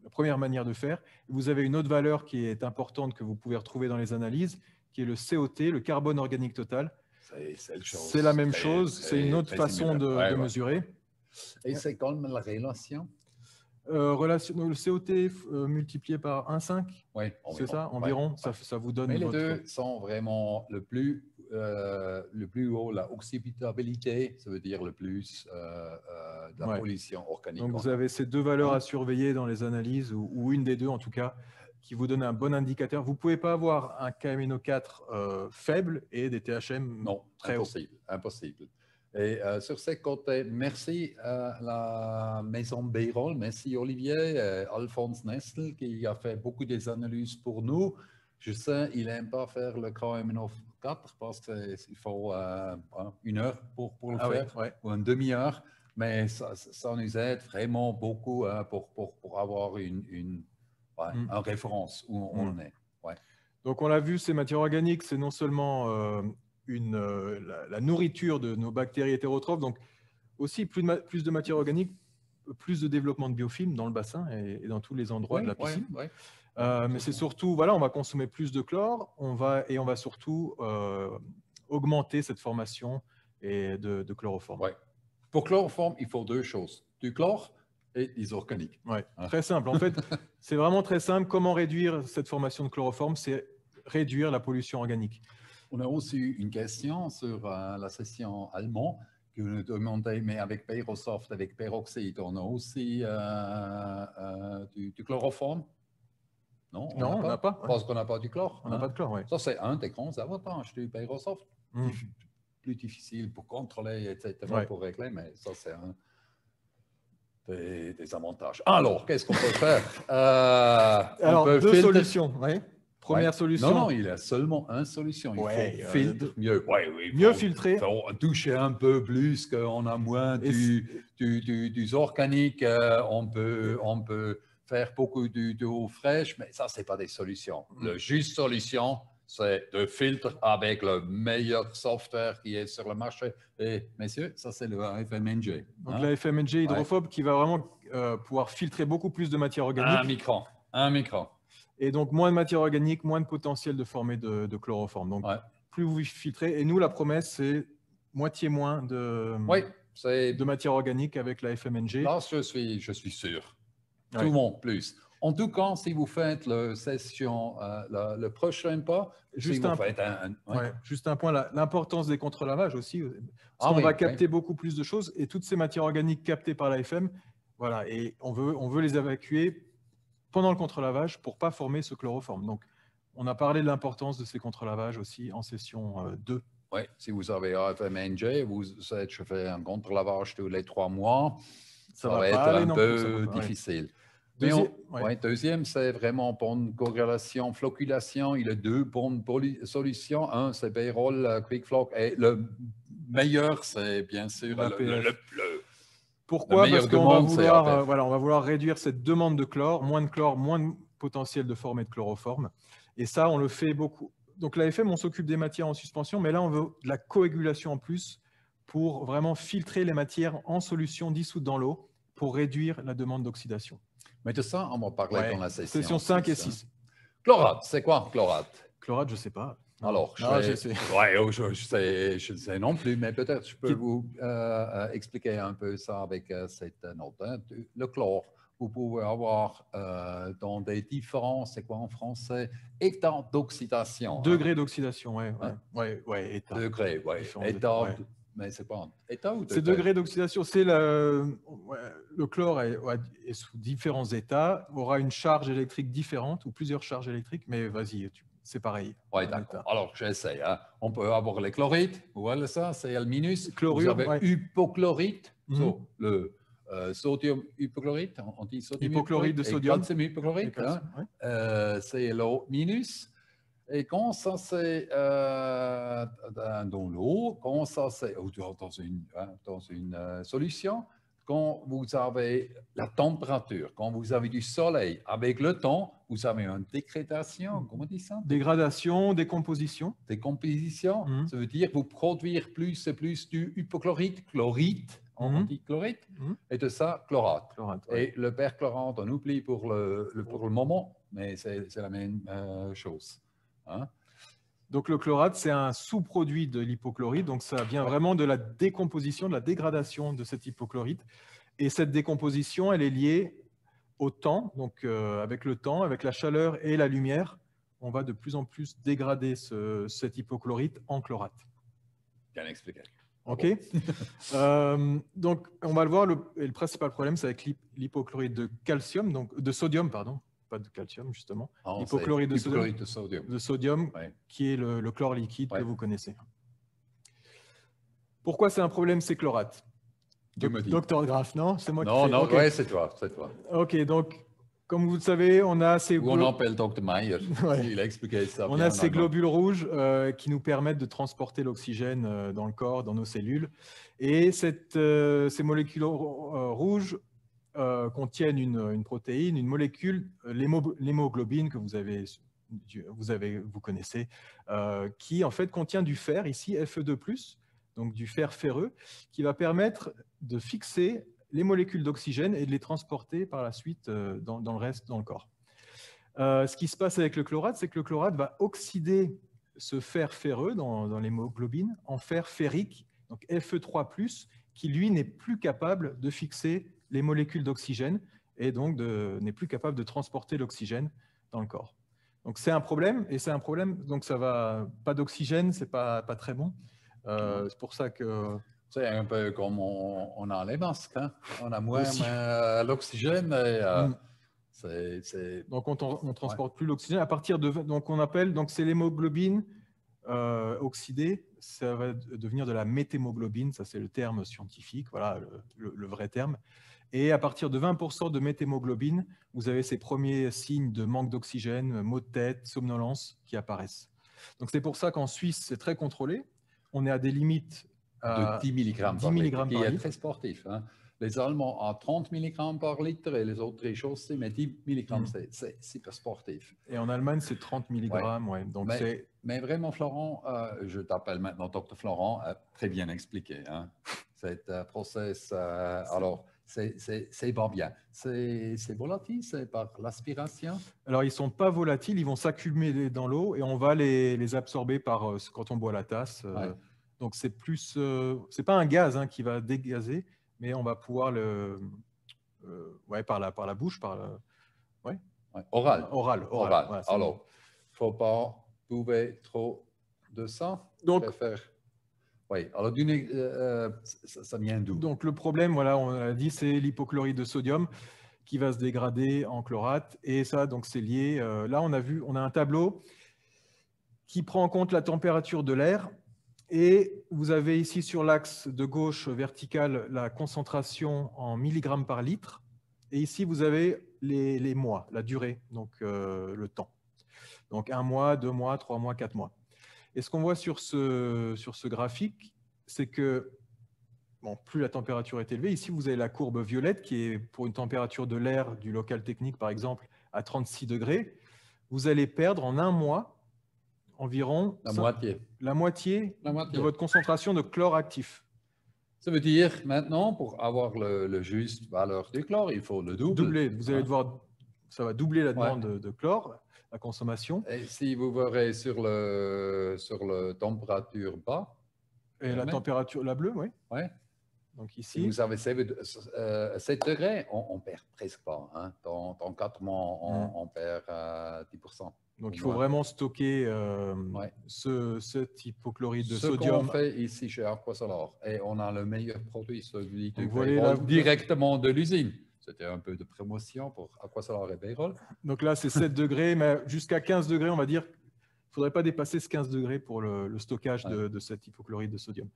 la première manière de faire. Vous avez une autre valeur qui est importante que vous pouvez retrouver dans les analyses, qui est le COT, le carbone organique total. C'est la même chose, c'est une autre façon de mesurer. Et c'est comme la relation? Le COT multiplié par 1,5, Oui, c'est ça, environ, ouais. ça vous donne Mais les votre... deux sont vraiment le plus haut, la oxydabilité, ça veut dire le plus de la Ouais. pollution organique. Donc, vous avez ces deux valeurs à surveiller dans les analyses, ou une des deux en tout cas, qui vous donne un bon indicateur. Vous ne pouvez pas avoir un KMNO4 faible et des THM Non, très hauts. impossible. Et sur ces côtés, merci à la maison Beyrol, merci Olivier, Alphonse Nestel qui a fait beaucoup des analyses pour nous. Je sais, il n'aime pas faire le KMNO4 parce qu'il faut 1 heure pour le faire, ou une demi-heure, mais ça nous aide vraiment beaucoup pour avoir une référence où on est. Ouais. Donc, on l'a vu, ces matières organiques, c'est non seulement la nourriture de nos bactéries hétérotrophes, donc aussi plus de matière organique, plus de développement de biofilms dans le bassin et dans tous les endroits de la piscine. Mais c'est surtout, voilà, on va consommer plus de chlore, on va surtout augmenter cette formation de chloroforme. Ouais. Pour chloroforme, il faut deux choses, du chlore et des organiques. Ouais, très simple. En fait, c'est vraiment très simple. Comment réduire cette formation de chloroforme? C'est réduire la pollution organique. On a aussi une question sur la session allemande que nous demandait, mais avec Pyrosoft, avec peroxyde, on a aussi du chloroforme? Non, on n'a pas. Parce qu'on n'a pas du chlore. On n'a pas de chlore, oui. Ça, c'est un des grands avantages du Pyrosoft. Plus difficile pour contrôler, etc., pour régler, mais ça, c'est un des avantages. Alors, qu'est-ce qu'on peut faire? Alors, deux solutions. Première solution. Non, il y a seulement une solution. Il faut filtrer mieux. Mieux filtrer. Il faut toucher un peu plus, qu'on a moins du organique. On peut faire beaucoup d'eau fraîche, mais ça, ce n'est pas des solutions. La juste solution, c'est de filtrer avec le meilleur software qui est sur le marché. Et messieurs, ça, c'est le FMNG. Donc, la FMNG hydrophobe qui va vraiment pouvoir filtrer beaucoup plus de matière organique. Un micron. Et donc, moins de matière organique, moins de potentiel de former de chloroforme. Donc, plus vous filtrez. Et nous, la promesse, c'est moitié moins de matière organique avec la FMNG. Là, je suis sûr. Tout le monde plus. En tout cas, si vous faites la session, le prochain pas, juste un point, l'importance des contre-lavages aussi. Parce qu'on va capter beaucoup plus de choses et toutes ces matières organiques captées par la FM, voilà, et on veut les évacuer pendant le contre-lavage pour ne pas former ce chloroforme. Donc, on a parlé de l'importance de ces contre-lavages aussi en session 2. Oui, si vous avez FMNG, je fais un contre-lavage tous les 3 mois, ça va être un peu difficile. Deuxième, c'est vraiment bonne corrélation, flocculation. Il y a deux bonnes solutions. Un, c'est Beyrol, QuickFloc. Et le meilleur, c'est bien sûr Pourquoi? Parce qu'on va vouloir réduire cette demande de chlore, moins de potentiel de former de chloroforme. Et ça, on le fait beaucoup. Donc, la FM, on s'occupe des matières en suspension, mais là, on veut de la coagulation en plus pour vraiment filtrer les matières en solution dissoutes dans l'eau pour réduire la demande d'oxydation. Mais de ça, on va parler dans la session 5 et 6. Chlorate, c'est quoi chlorate? Chlorate, je ne sais pas. Non. Alors, je sais non plus, mais peut-être je peux vous expliquer un peu ça avec cette note. Le chlore, vous pouvez avoir dans des différents, c'est quoi en français, états d'oxydation. Degrés d'oxydation, état. Degrés, état. Mais c'est pas état ou c'est degré d'oxydation. C'est le chlore est sous différents états, aura une charge électrique différente ou plusieurs charges électriques, mais vas-y, c'est pareil. Oui, d'accord. Alors, j'essaie. On peut avoir les chlorides, voilà ça, c'est L-. Chlorure, vous avez hypochlorite, le sodium hypochlorite, on dit sodium hypochlorite de sodium. Calcium hypochlorite, c'est l'eau minus. Et quand ça c'est dans l'eau, quand ça c'est dans une solution, quand vous avez la température, quand vous avez du soleil, avec le temps, vous avez une dégradation, comment on dit ça? Dégradation, décomposition. Décomposition, ça veut dire que vous produisez plus et plus du hypochlorite, chlorite, on dit chlorite, et de ça, chlorate. Et le perchlorate, on oublie pour le moment, mais c'est la même chose. Donc le chlorate, c'est un sous-produit de l'hypochlorite, donc ça vient vraiment de la décomposition, de la dégradation de cette hypochlorite. Et cette décomposition, elle est liée au temps, donc avec le temps, avec la chaleur et la lumière, on va de plus en plus dégrader cet hypochlorite en chlorate. Bien expliqué. OK. Donc, on va le voir, et le principal problème, c'est avec l'hypochlorite de calcium, donc de sodium, pardon, pas de calcium, justement. L'hypochlorite de sodium, ouais. qui est le chlore liquide ouais. que vous connaissez. Pourquoi c'est un problème, ces chlorates? Docteur Graff, non? C'est moi qui fais. Non, okay. ouais, c'est toi. OK, donc, comme vous le savez, on a ces... Ou on appelle Dr Meyer, ouais. il a expliqué ça. On a ces globules rouges qui nous permettent de transporter l'oxygène dans le corps, dans nos cellules. Et ces molécules rouges contiennent une protéine, une molécule, l'hémoglobine, que vous connaissez, qui en fait contient du fer, ici Fe2+, donc du fer ferreux, qui va permettre de fixer les molécules d'oxygène et de les transporter par la suite dans le reste, dans le corps. Ce qui se passe avec le chlorate, c'est que le chlorate va oxyder ce fer ferreux dans l'hémoglobine en fer ferrique, donc Fe3+, qui lui n'est plus capable de fixer les molécules d'oxygène et donc n'est plus capable de transporter l'oxygène dans le corps. Donc c'est un problème, et c'est un problème, donc ça va, pas d'oxygène, c'est pas très bon. C'est pour ça que... C'est un peu comme on a les masques, hein. On a moins l'oxygène et... Donc, on ne transporte plus l'oxygène. À partir de... Donc, on appelle... Donc, c'est l'hémoglobine oxydée. Ça va devenir de la méthémoglobine. Ça, c'est le terme scientifique. Voilà, le vrai terme. Et à partir de 20% de méthémoglobine, vous avez ces premiers signes de manque d'oxygène, maux de tête, somnolence qui apparaissent. Donc, c'est pour ça qu'en Suisse, c'est très contrôlé. On est à des limites... de 10 mg par litre, qui est très sportif, hein. Les Allemands à 30 mg par litre et les Autrichiens aussi, mais 10 mg, c'est super sportif. Et en Allemagne, c'est 30 mg. Ouais. Donc mais vraiment, Florent, je t'appelle maintenant Dr Florent, très bien expliqué. Hein. C'est un process, alors, c'est pas bien. C'est volatile, c'est par l'aspiration? Alors, ils ne sont pas volatiles, ils vont s'accumuler dans l'eau et on va les absorber quand on boit la tasse. Donc, c'est plus, c'est pas un gaz qui va dégazer, mais on va pouvoir par la bouche, Oral. Oral. Ouais, alors, il ne faut pas boire trop de ça. Donc, oui, alors ça vient d'où? Donc, le problème, voilà, on l'a dit, c'est l'hypochlorite de sodium qui va se dégrader en chlorate. Et ça, donc, c'est lié. Là, on a un tableau qui prend en compte la température de l'air. Et vous avez ici sur l'axe de gauche vertical la concentration en milligrammes par litre. Et ici, vous avez les mois, la durée, donc le temps. Donc 1 mois, 2 mois, 3 mois, 4 mois. Et ce qu'on voit sur ce graphique, c'est que plus la température est élevée, ici vous avez la courbe violette qui est pour une température de l'air du local technique, par exemple, à 36 degrés. Vous allez perdre en 1 mois environ la moitié de votre concentration de chlore actif. Ça veut dire maintenant, pour avoir le juste valeur du chlore, il faut le doubler. Vous allez devoir, ça va doubler la demande de chlore, la consommation. Et si vous verrez sur le température bas. Et la température, la bleue, oui. Ouais. Donc ici. Si vous avez 7 degrés, on perd presque pas. Hein. Dans 4 mois, on perd 10%. Donc, il faut vraiment stocker cet hypochlorite de sodium. Ce qu'on fait ici chez Aquasolar, et on a le meilleur produit, celui de Bayrolles, directement de l'usine. C'était un peu de promotion pour Aquasolar et Bayrolles. Donc là, c'est 7 degrés, mais jusqu'à 15 degrés, on va dire, il ne faudrait pas dépasser ce 15 degrés pour le stockage de cet hypochlorite de sodium.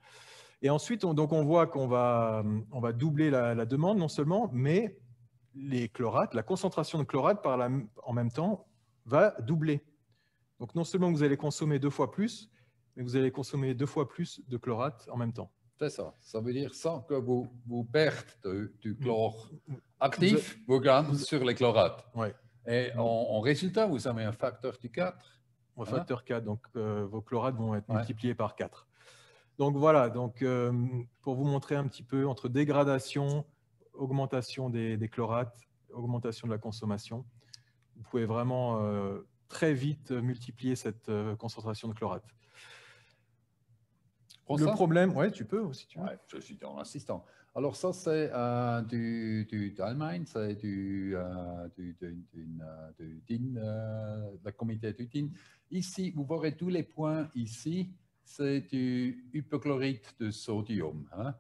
Et ensuite, on voit qu'on va doubler la demande, non seulement, mais les chlorates, la concentration de chlorate en même temps, va doubler. Donc, non seulement vous allez consommer 2 fois plus, mais vous allez consommer 2 fois plus de chlorate en même temps. C'est ça. Ça veut dire sans que vous perdez du chlore actif, vous gagnez sur les chlorates. Ouais. Et en résultat, vous avez un facteur du 4. Un facteur 4. Donc, vos chlorates vont être multipliés par 4. Donc, voilà. Donc, pour vous montrer un petit peu entre dégradation, augmentation des chlorates, augmentation de la consommation, vous pouvez vraiment très vite multiplier cette concentration de chlorate. Le problème, ouais, tu peux aussi. Tu veux. Ouais, je suis ton assistant. Alors ça, c'est d'Allemagne, c'est la comité du DIN. Ici, vous verrez tous les points ici, c'est du hypochlorite de sodium. Hein.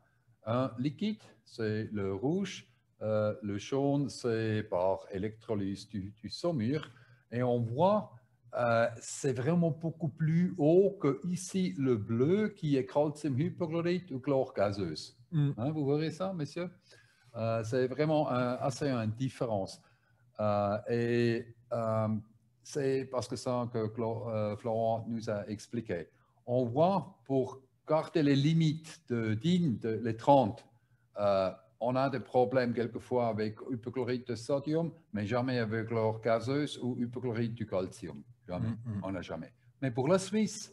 Un liquide, c'est le rouge. Le jaune, c'est par électrolyse du saumure. Et on voit, c'est vraiment beaucoup plus haut que ici le bleu qui est calcium hypochlorite ou chlore gazeuse. Hein, vous verrez ça, messieurs? C'est vraiment assez une différence. C'est parce que ça que Florent nous a expliqué. On voit pour garder les limites de DIN, les 30, on a des problèmes quelquefois avec hypochlorite de sodium, mais jamais avec chlore gazeuse ou hypochlorite du calcium. Jamais. On n'a jamais. Mais pour la Suisse,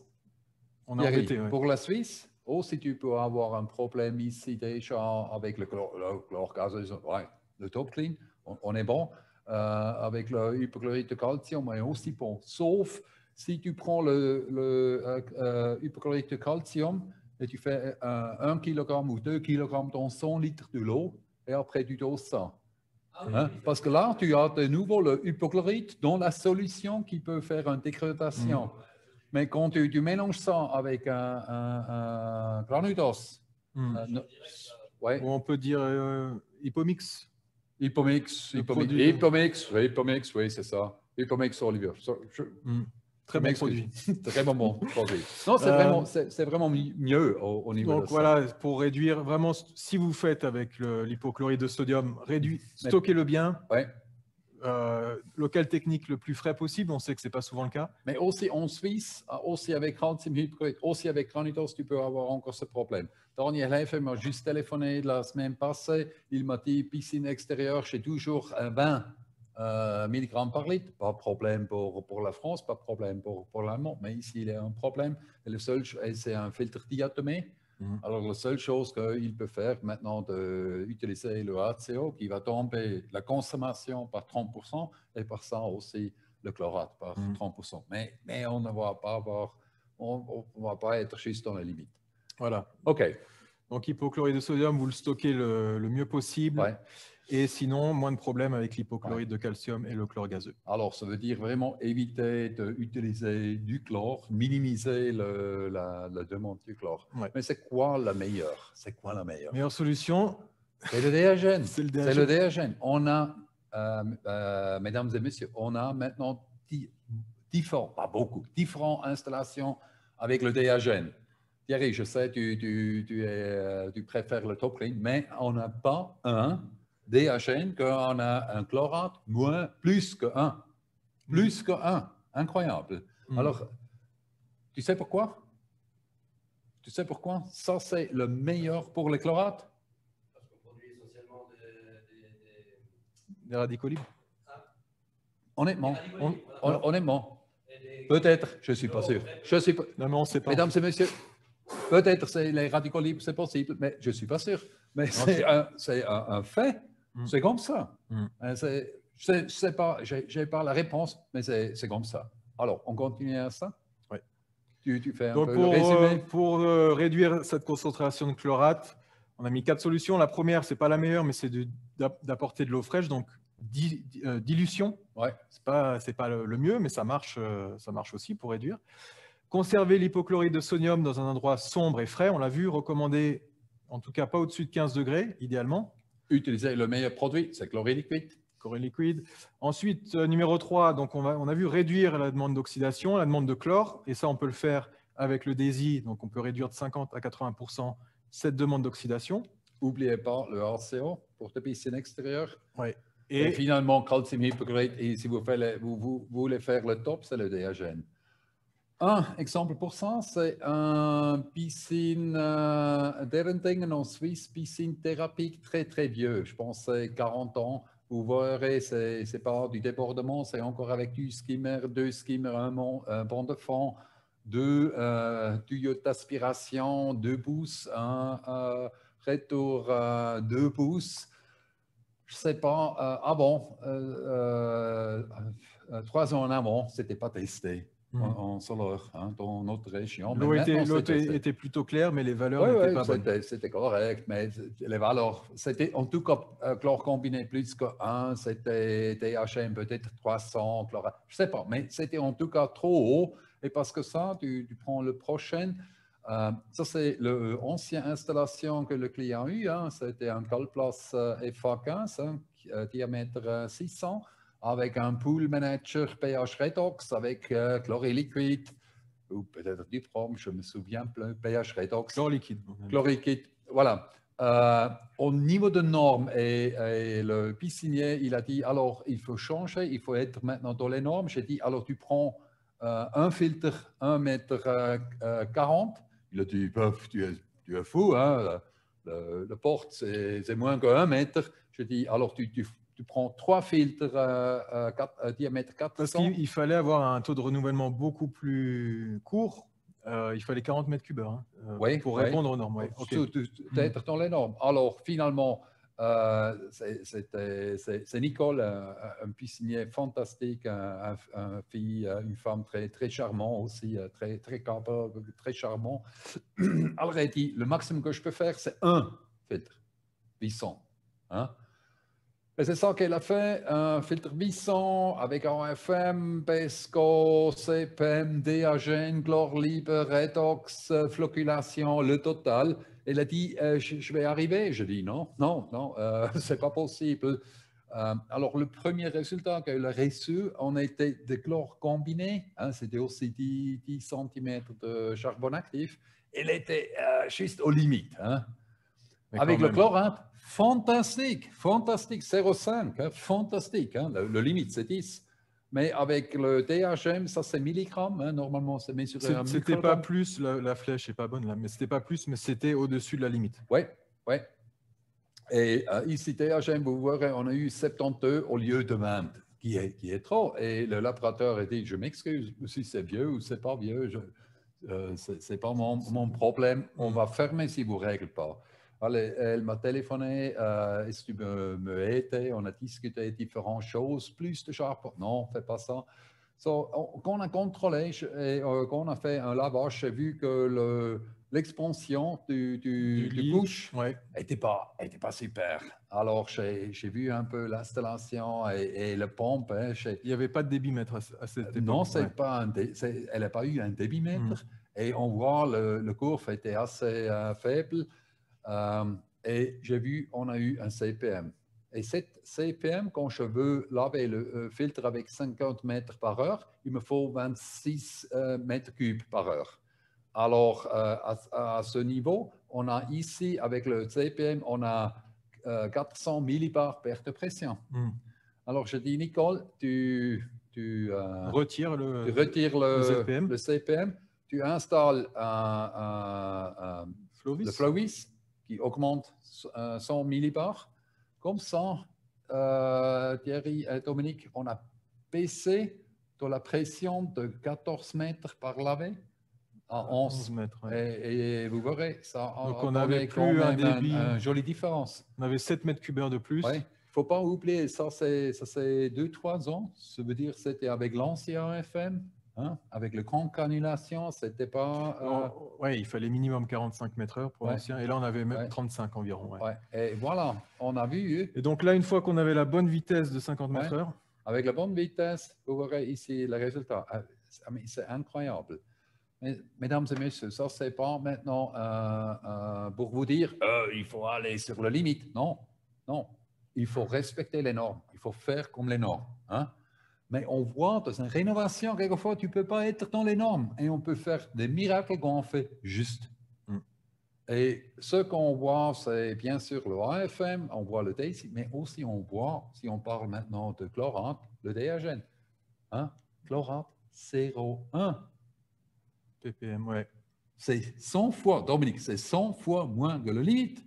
on a arrêté, ouais. Pour la Suisse, si tu peux avoir un problème ici déjà avec le chlore gazeuse, ouais, le top clean, on est bon. Avec le hypochlorite de calcium, on est aussi bon. Sauf si tu prends le hypochlorite de calcium et tu fais 1 kg ou 2 kg dans 100 litres de l'eau et après tu doses ça. Hein? Parce que là, tu as de nouveau le hypochlorite dans la solution qui peut faire une dégradation. Mais quand tu mélanges ça avec un granudos, ouais. On peut dire Hypomix. Hypomix, oui, c'est ça. Hypomix Olivier. Très bon produit. Très bon produit. Non, c'est vraiment mieux au niveau donc de voilà, ça. pour réduire, vraiment, si vous faites avec l'hypochlorite de sodium, stockez-le bien. Ouais. Local technique le plus frais possible, on sait que ce n'est pas souvent le cas. Mais aussi en Suisse, aussi avec calcium hypochlorite, aussi avec granudos, tu peux avoir encore ce problème. Daniel Heifer m'a juste téléphoné la semaine passée, il m'a dit piscine extérieure, j'ai toujours 20 mg par litre, pas de problème pour la France, pas de problème pour l'Allemand, mais ici il y a un problème, et c'est un filtre diatomé. Alors, la seule chose qu'il peut faire maintenant, d'utiliser le HCO qui va tomber la consommation par 30% et par ça aussi le chlorate par 30%. Mais on ne va pas avoir, on va pas être juste dans la limite. Voilà. OK. Donc, hypochlorite de sodium, vous le stockez le mieux possible. Ouais. Et sinon, moins de problèmes avec l'hypochlorite de calcium et le chlore gazeux. Alors, ça veut dire vraiment éviter d'utiliser du chlore, minimiser la demande du chlore. Ouais. Mais c'est quoi la meilleure? C'est quoi la meilleure? Meilleure solution? C'est le DHN. C'est le DHN. On a, mesdames et messieurs, on a maintenant différentes installations avec le DHN. Thierry, je sais, tu préfères le top clean, mais on n'a pas un DHN qu'on a un chlorate plus que 1. Plus que 1. Incroyable. Alors, tu sais pourquoi? Tu sais pourquoi? Ça, c'est le meilleur pour les chlorates. Parce qu'on produit essentiellement des radicaux libres. Honnêtement, honnêtement. Peut-être, je ne suis pas sûr. Non, mais on ne sait pas. Mesdames et messieurs, peut-être c'est les radicaux libres, c'est possible, mais je ne suis pas sûr. Mais c'est un fait. C'est comme ça. Je sais pas, j'ai pas la réponse, mais c'est comme ça. Alors, on continue à ça? Oui. Tu fais un Donc peu le résumé? pour réduire cette concentration de chlorate, on a mis 4 solutions. La première, ce n'est pas la meilleure, mais c'est d'apporter de l'eau fraîche, donc dilution. Ouais. C'est pas le mieux, mais ça marche aussi pour réduire. Conserver l'hypochlorite de sodium dans un endroit sombre et frais, on l'a vu, recommandé en tout cas pas au-dessus de 15 degrés, idéalement. Utiliser le meilleur produit, c'est chlorure liquide. Chlorure liquide. Ensuite, numéro 3, donc on a vu réduire la demande d'oxydation, la demande de chlore, et ça on peut le faire avec le DESI, donc on peut réduire de 50 à 80% cette demande d'oxydation. N'oubliez pas le HCO pour tes piscines extérieures. Ouais. Et finalement, calcium hypochlorite, et si vous voulez faire le top, c'est le DHN. Un exemple pour ça, c'est une piscine d'Erentingen en Suisse, piscine thérapique très très vieux. Je pense que c'est 40 ans. Vous verrez, c'est pas du débordement, c'est encore avec du skimmer, 2 skimmers, un banc de fond, 2 tuyaux d'aspiration, 2 pouces, un retour 2 pouces. Je sais pas, 3 ans en avant, c'était pas testé. en Soleure, hein, dans notre région. L'eau était plutôt claire, mais les valeurs n'étaient pas bonnes. C'était correct, mais les valeurs, c'était en tout cas chlore combiné plus que 1, c'était DHM peut-être 300, chlorate, je ne sais pas, mais c'était en tout cas trop haut. Et parce que ça, tu prends le prochain. Ça, c'est l'ancienne installation que le client a eue. Hein, c'était un Colplas FA15, hein, diamètre 600, avec un pool manager pH redox, avec chloré liquide, ou peut-être du prom, je me souviens plus, pH redox. Chlore liquide. Chlore liquide, voilà. Au niveau de normes, et le piscinier, il a dit, alors, il faut changer, il faut être maintenant dans les normes. J'ai dit, alors, tu prends un filtre 1,40 m. Il a dit, tu es fou, hein, le porte, c'est moins que 1 mètre. J'ai dit, alors, tu prends 3 filtres diamètre 400. Parce qu'il fallait avoir un taux de renouvellement beaucoup plus court. Il fallait 40 mètres cubes hein, pour répondre aux normes. Ouais. Okay. Être dans les normes. Alors, finalement, c'est Nicole, un piscinier fantastique, une femme très, très charmante aussi, très, très capable, très charmant. Alors, elle dit, le maximum que je peux faire, c'est un filtre 800. Hein? Et c'est ça qu'elle a fait, un filtre 800 avec AFM, PESCO, CPM, DHN, chlore libre, redox, flocculation, le total. Elle a dit, je vais arriver. Je dis, non, c'est pas possible. Alors, le premier résultat qu'elle a reçu, on était de chlore combiné, hein, c'était aussi 10 cm de charbon actif. Elle était juste aux limites. Hein. Avec le chlorate, fantastique, 0,5, hein, fantastique. Hein, le limite, c'est 10. Mais avec le DHM, ça c'est milligrammes, hein, normalement c'est mesuré en c'était pas plus, la flèche n'est pas bonne là, mais c'était pas plus, mais c'était au-dessus de la limite. Oui, oui. Et ici, DHM, vous verrez, on a eu 72 au lieu de 20, qui est trop. Et le laboratoire a dit, je m'excuse, si c'est vieux ou c'est pas vieux, c'est pas mon problème, on va fermer si vous ne réglez pas. Allez, elle m'a téléphoné, est-ce que tu me aider? On a discuté différentes choses, plus de charbon. Non, fais pas ça. Quand on a contrôlé et quand on a fait un lavage, j'ai vu que l'expansion du couche n'était pas super. Alors, j'ai vu un peu l'installation et le pompe. Hein, il n'y avait pas de débitmètre à cette époque. Non, elle n'a pas eu un débitmètre. Et on voit le courbe était assez faible. Et j'ai vu, on a eu un CPM. Et cette CPM, quand je veux laver le filtre avec 50 mètres par heure, il me faut 26 mètres cubes par heure. Alors, à ce niveau, on a ici, avec le CPM, on a 400 millibars perte de pression. Alors, je dis, Nicole, tu retires le CPM, tu installes le Flowis qui augmente 100 millibars. Comme ça, Thierry et Dominique, on a baissé de la pression de 14 mètres par lavé à 11 mètres. Ouais. Et vous verrez, ça donc on avait plus un débit. Une jolie différence. On avait 7 mètres cubes de plus. Il ne faut pas oublier, ça c'est 2-3 ans. Ça veut dire que c'était avec l'ancien FM. Hein? Avec le grand cannulation, c'était pas... Oui, il fallait minimum 45 mètres heure pour l'ancien. Et là, on avait même 35 environ. Et voilà, on a vu... Et donc là, une fois qu'on avait la bonne vitesse de 50 mètres heure... Avec la bonne vitesse, vous verrez ici le résultat. C'est incroyable. Mesdames et messieurs, ça, c'est pas maintenant pour vous dire il faut aller sur la limite. Non, non. Il faut respecter les normes. Il faut faire comme les normes. Hein? Mais on voit dans une rénovation, quelquefois, tu ne peux pas être dans les normes. Et on peut faire des miracles quand on fait juste. Et ce qu'on voit, c'est bien sûr le AFM, on voit le DCI, mais aussi on voit, si on parle maintenant de chlorate, le DHN. Hein? Chlorate 0,1 ppm, ouais. C'est 100 fois, Dominique, c'est 100 fois moins que le limite.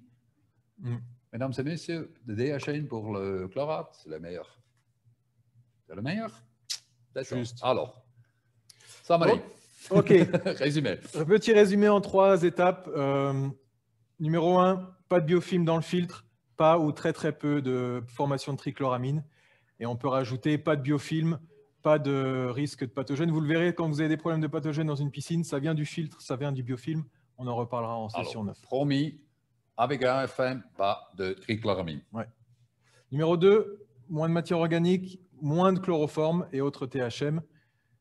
Mesdames et messieurs, le DHN pour le chlorate, c'est le meilleur. C'est le meilleur? Juste. Alors, ça m'arrive. OK. Résumé. Un petit résumé en 3 étapes. Numéro 1, pas de biofilm dans le filtre, pas ou très très peu de formation de trichloramine. Et on peut rajouter pas de biofilm, pas de risque de pathogène. Vous le verrez, quand vous avez des problèmes de pathogène dans une piscine, ça vient du filtre, ça vient du biofilm. On en reparlera en session 9. Promis, avec AFM, pas de trichloramine. Ouais. Numéro 2, moins de matière organique, moins de chloroforme et autres THM.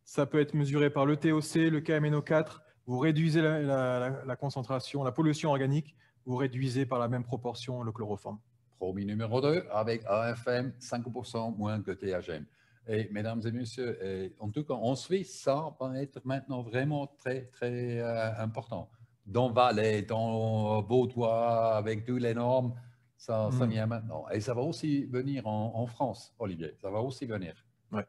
Ça peut être mesuré par le TOC, le KMNO4. Vous réduisez la concentration, la pollution organique, vous réduisez par la même proportion le chloroforme. Promis numéro 2, avec AFM, 5% moins que THM. Et mesdames et messieurs, en tout cas, en Suisse, ça va être maintenant vraiment très, très important. Dans Valais, dans Vaudois, avec toutes les normes, ça vient maintenant. Et ça va aussi venir en France, Olivier. Ça va aussi venir. Ouais.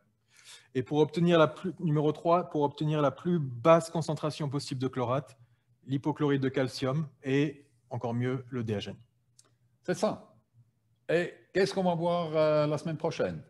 Et pour obtenir numéro 3, pour obtenir la plus basse concentration possible de chlorate, l'hypochlorite de calcium et encore mieux le DHN. C'est ça. Et qu'est-ce qu'on va voir la semaine prochaine?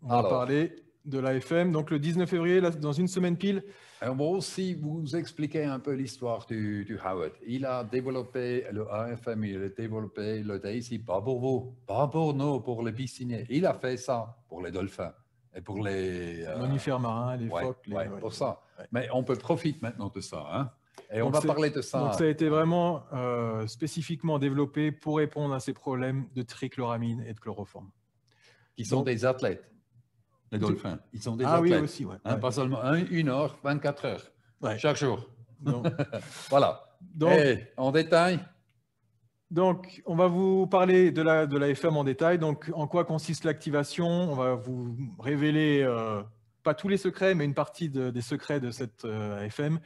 On va parler de l'AFM. Donc le 19 février, dans une semaine pile. On va aussi vous expliquer un peu l'histoire du Howard. Il a développé le AFM, il a développé le DAISY, pas pour vous, pas pour nous, pour les pisciniers. Il a fait ça pour les dolphins et pour les mammifères marins, les phoques. Pour ça. Ouais. Mais on peut profiter maintenant de ça. Hein? Et donc on va parler de ça. Donc ça a été vraiment spécifiquement développé pour répondre à ces problèmes de trichloramine et de chloroforme. Qui sont des athlètes. Les dolphins, ils sont des athlètes. Oui, aussi, ouais. Pas seulement 1 heure, 24 heures, chaque jour. Donc, voilà. Donc, en détail. Donc, on va vous parler de la FM en détail. Donc, en quoi consiste l'activation? On va vous révéler, pas tous les secrets, mais une partie des secrets de cette AFM.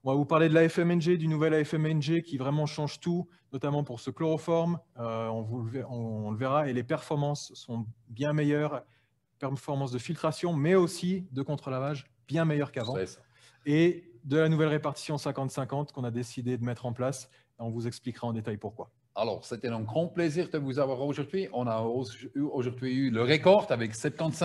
On va vous parler de l'AFMNG, du nouvel AFMNG qui vraiment change tout, notamment pour ce chloroforme. On le verra, et les performances sont bien meilleures. Performance de filtration, mais aussi de contre-lavage bien meilleure qu'avant. Et de la nouvelle répartition 50-50 qu'on a décidé de mettre en place. On vous expliquera en détail pourquoi. Alors, c'était un grand plaisir de vous avoir aujourd'hui. On a aujourd'hui eu le record avec 75.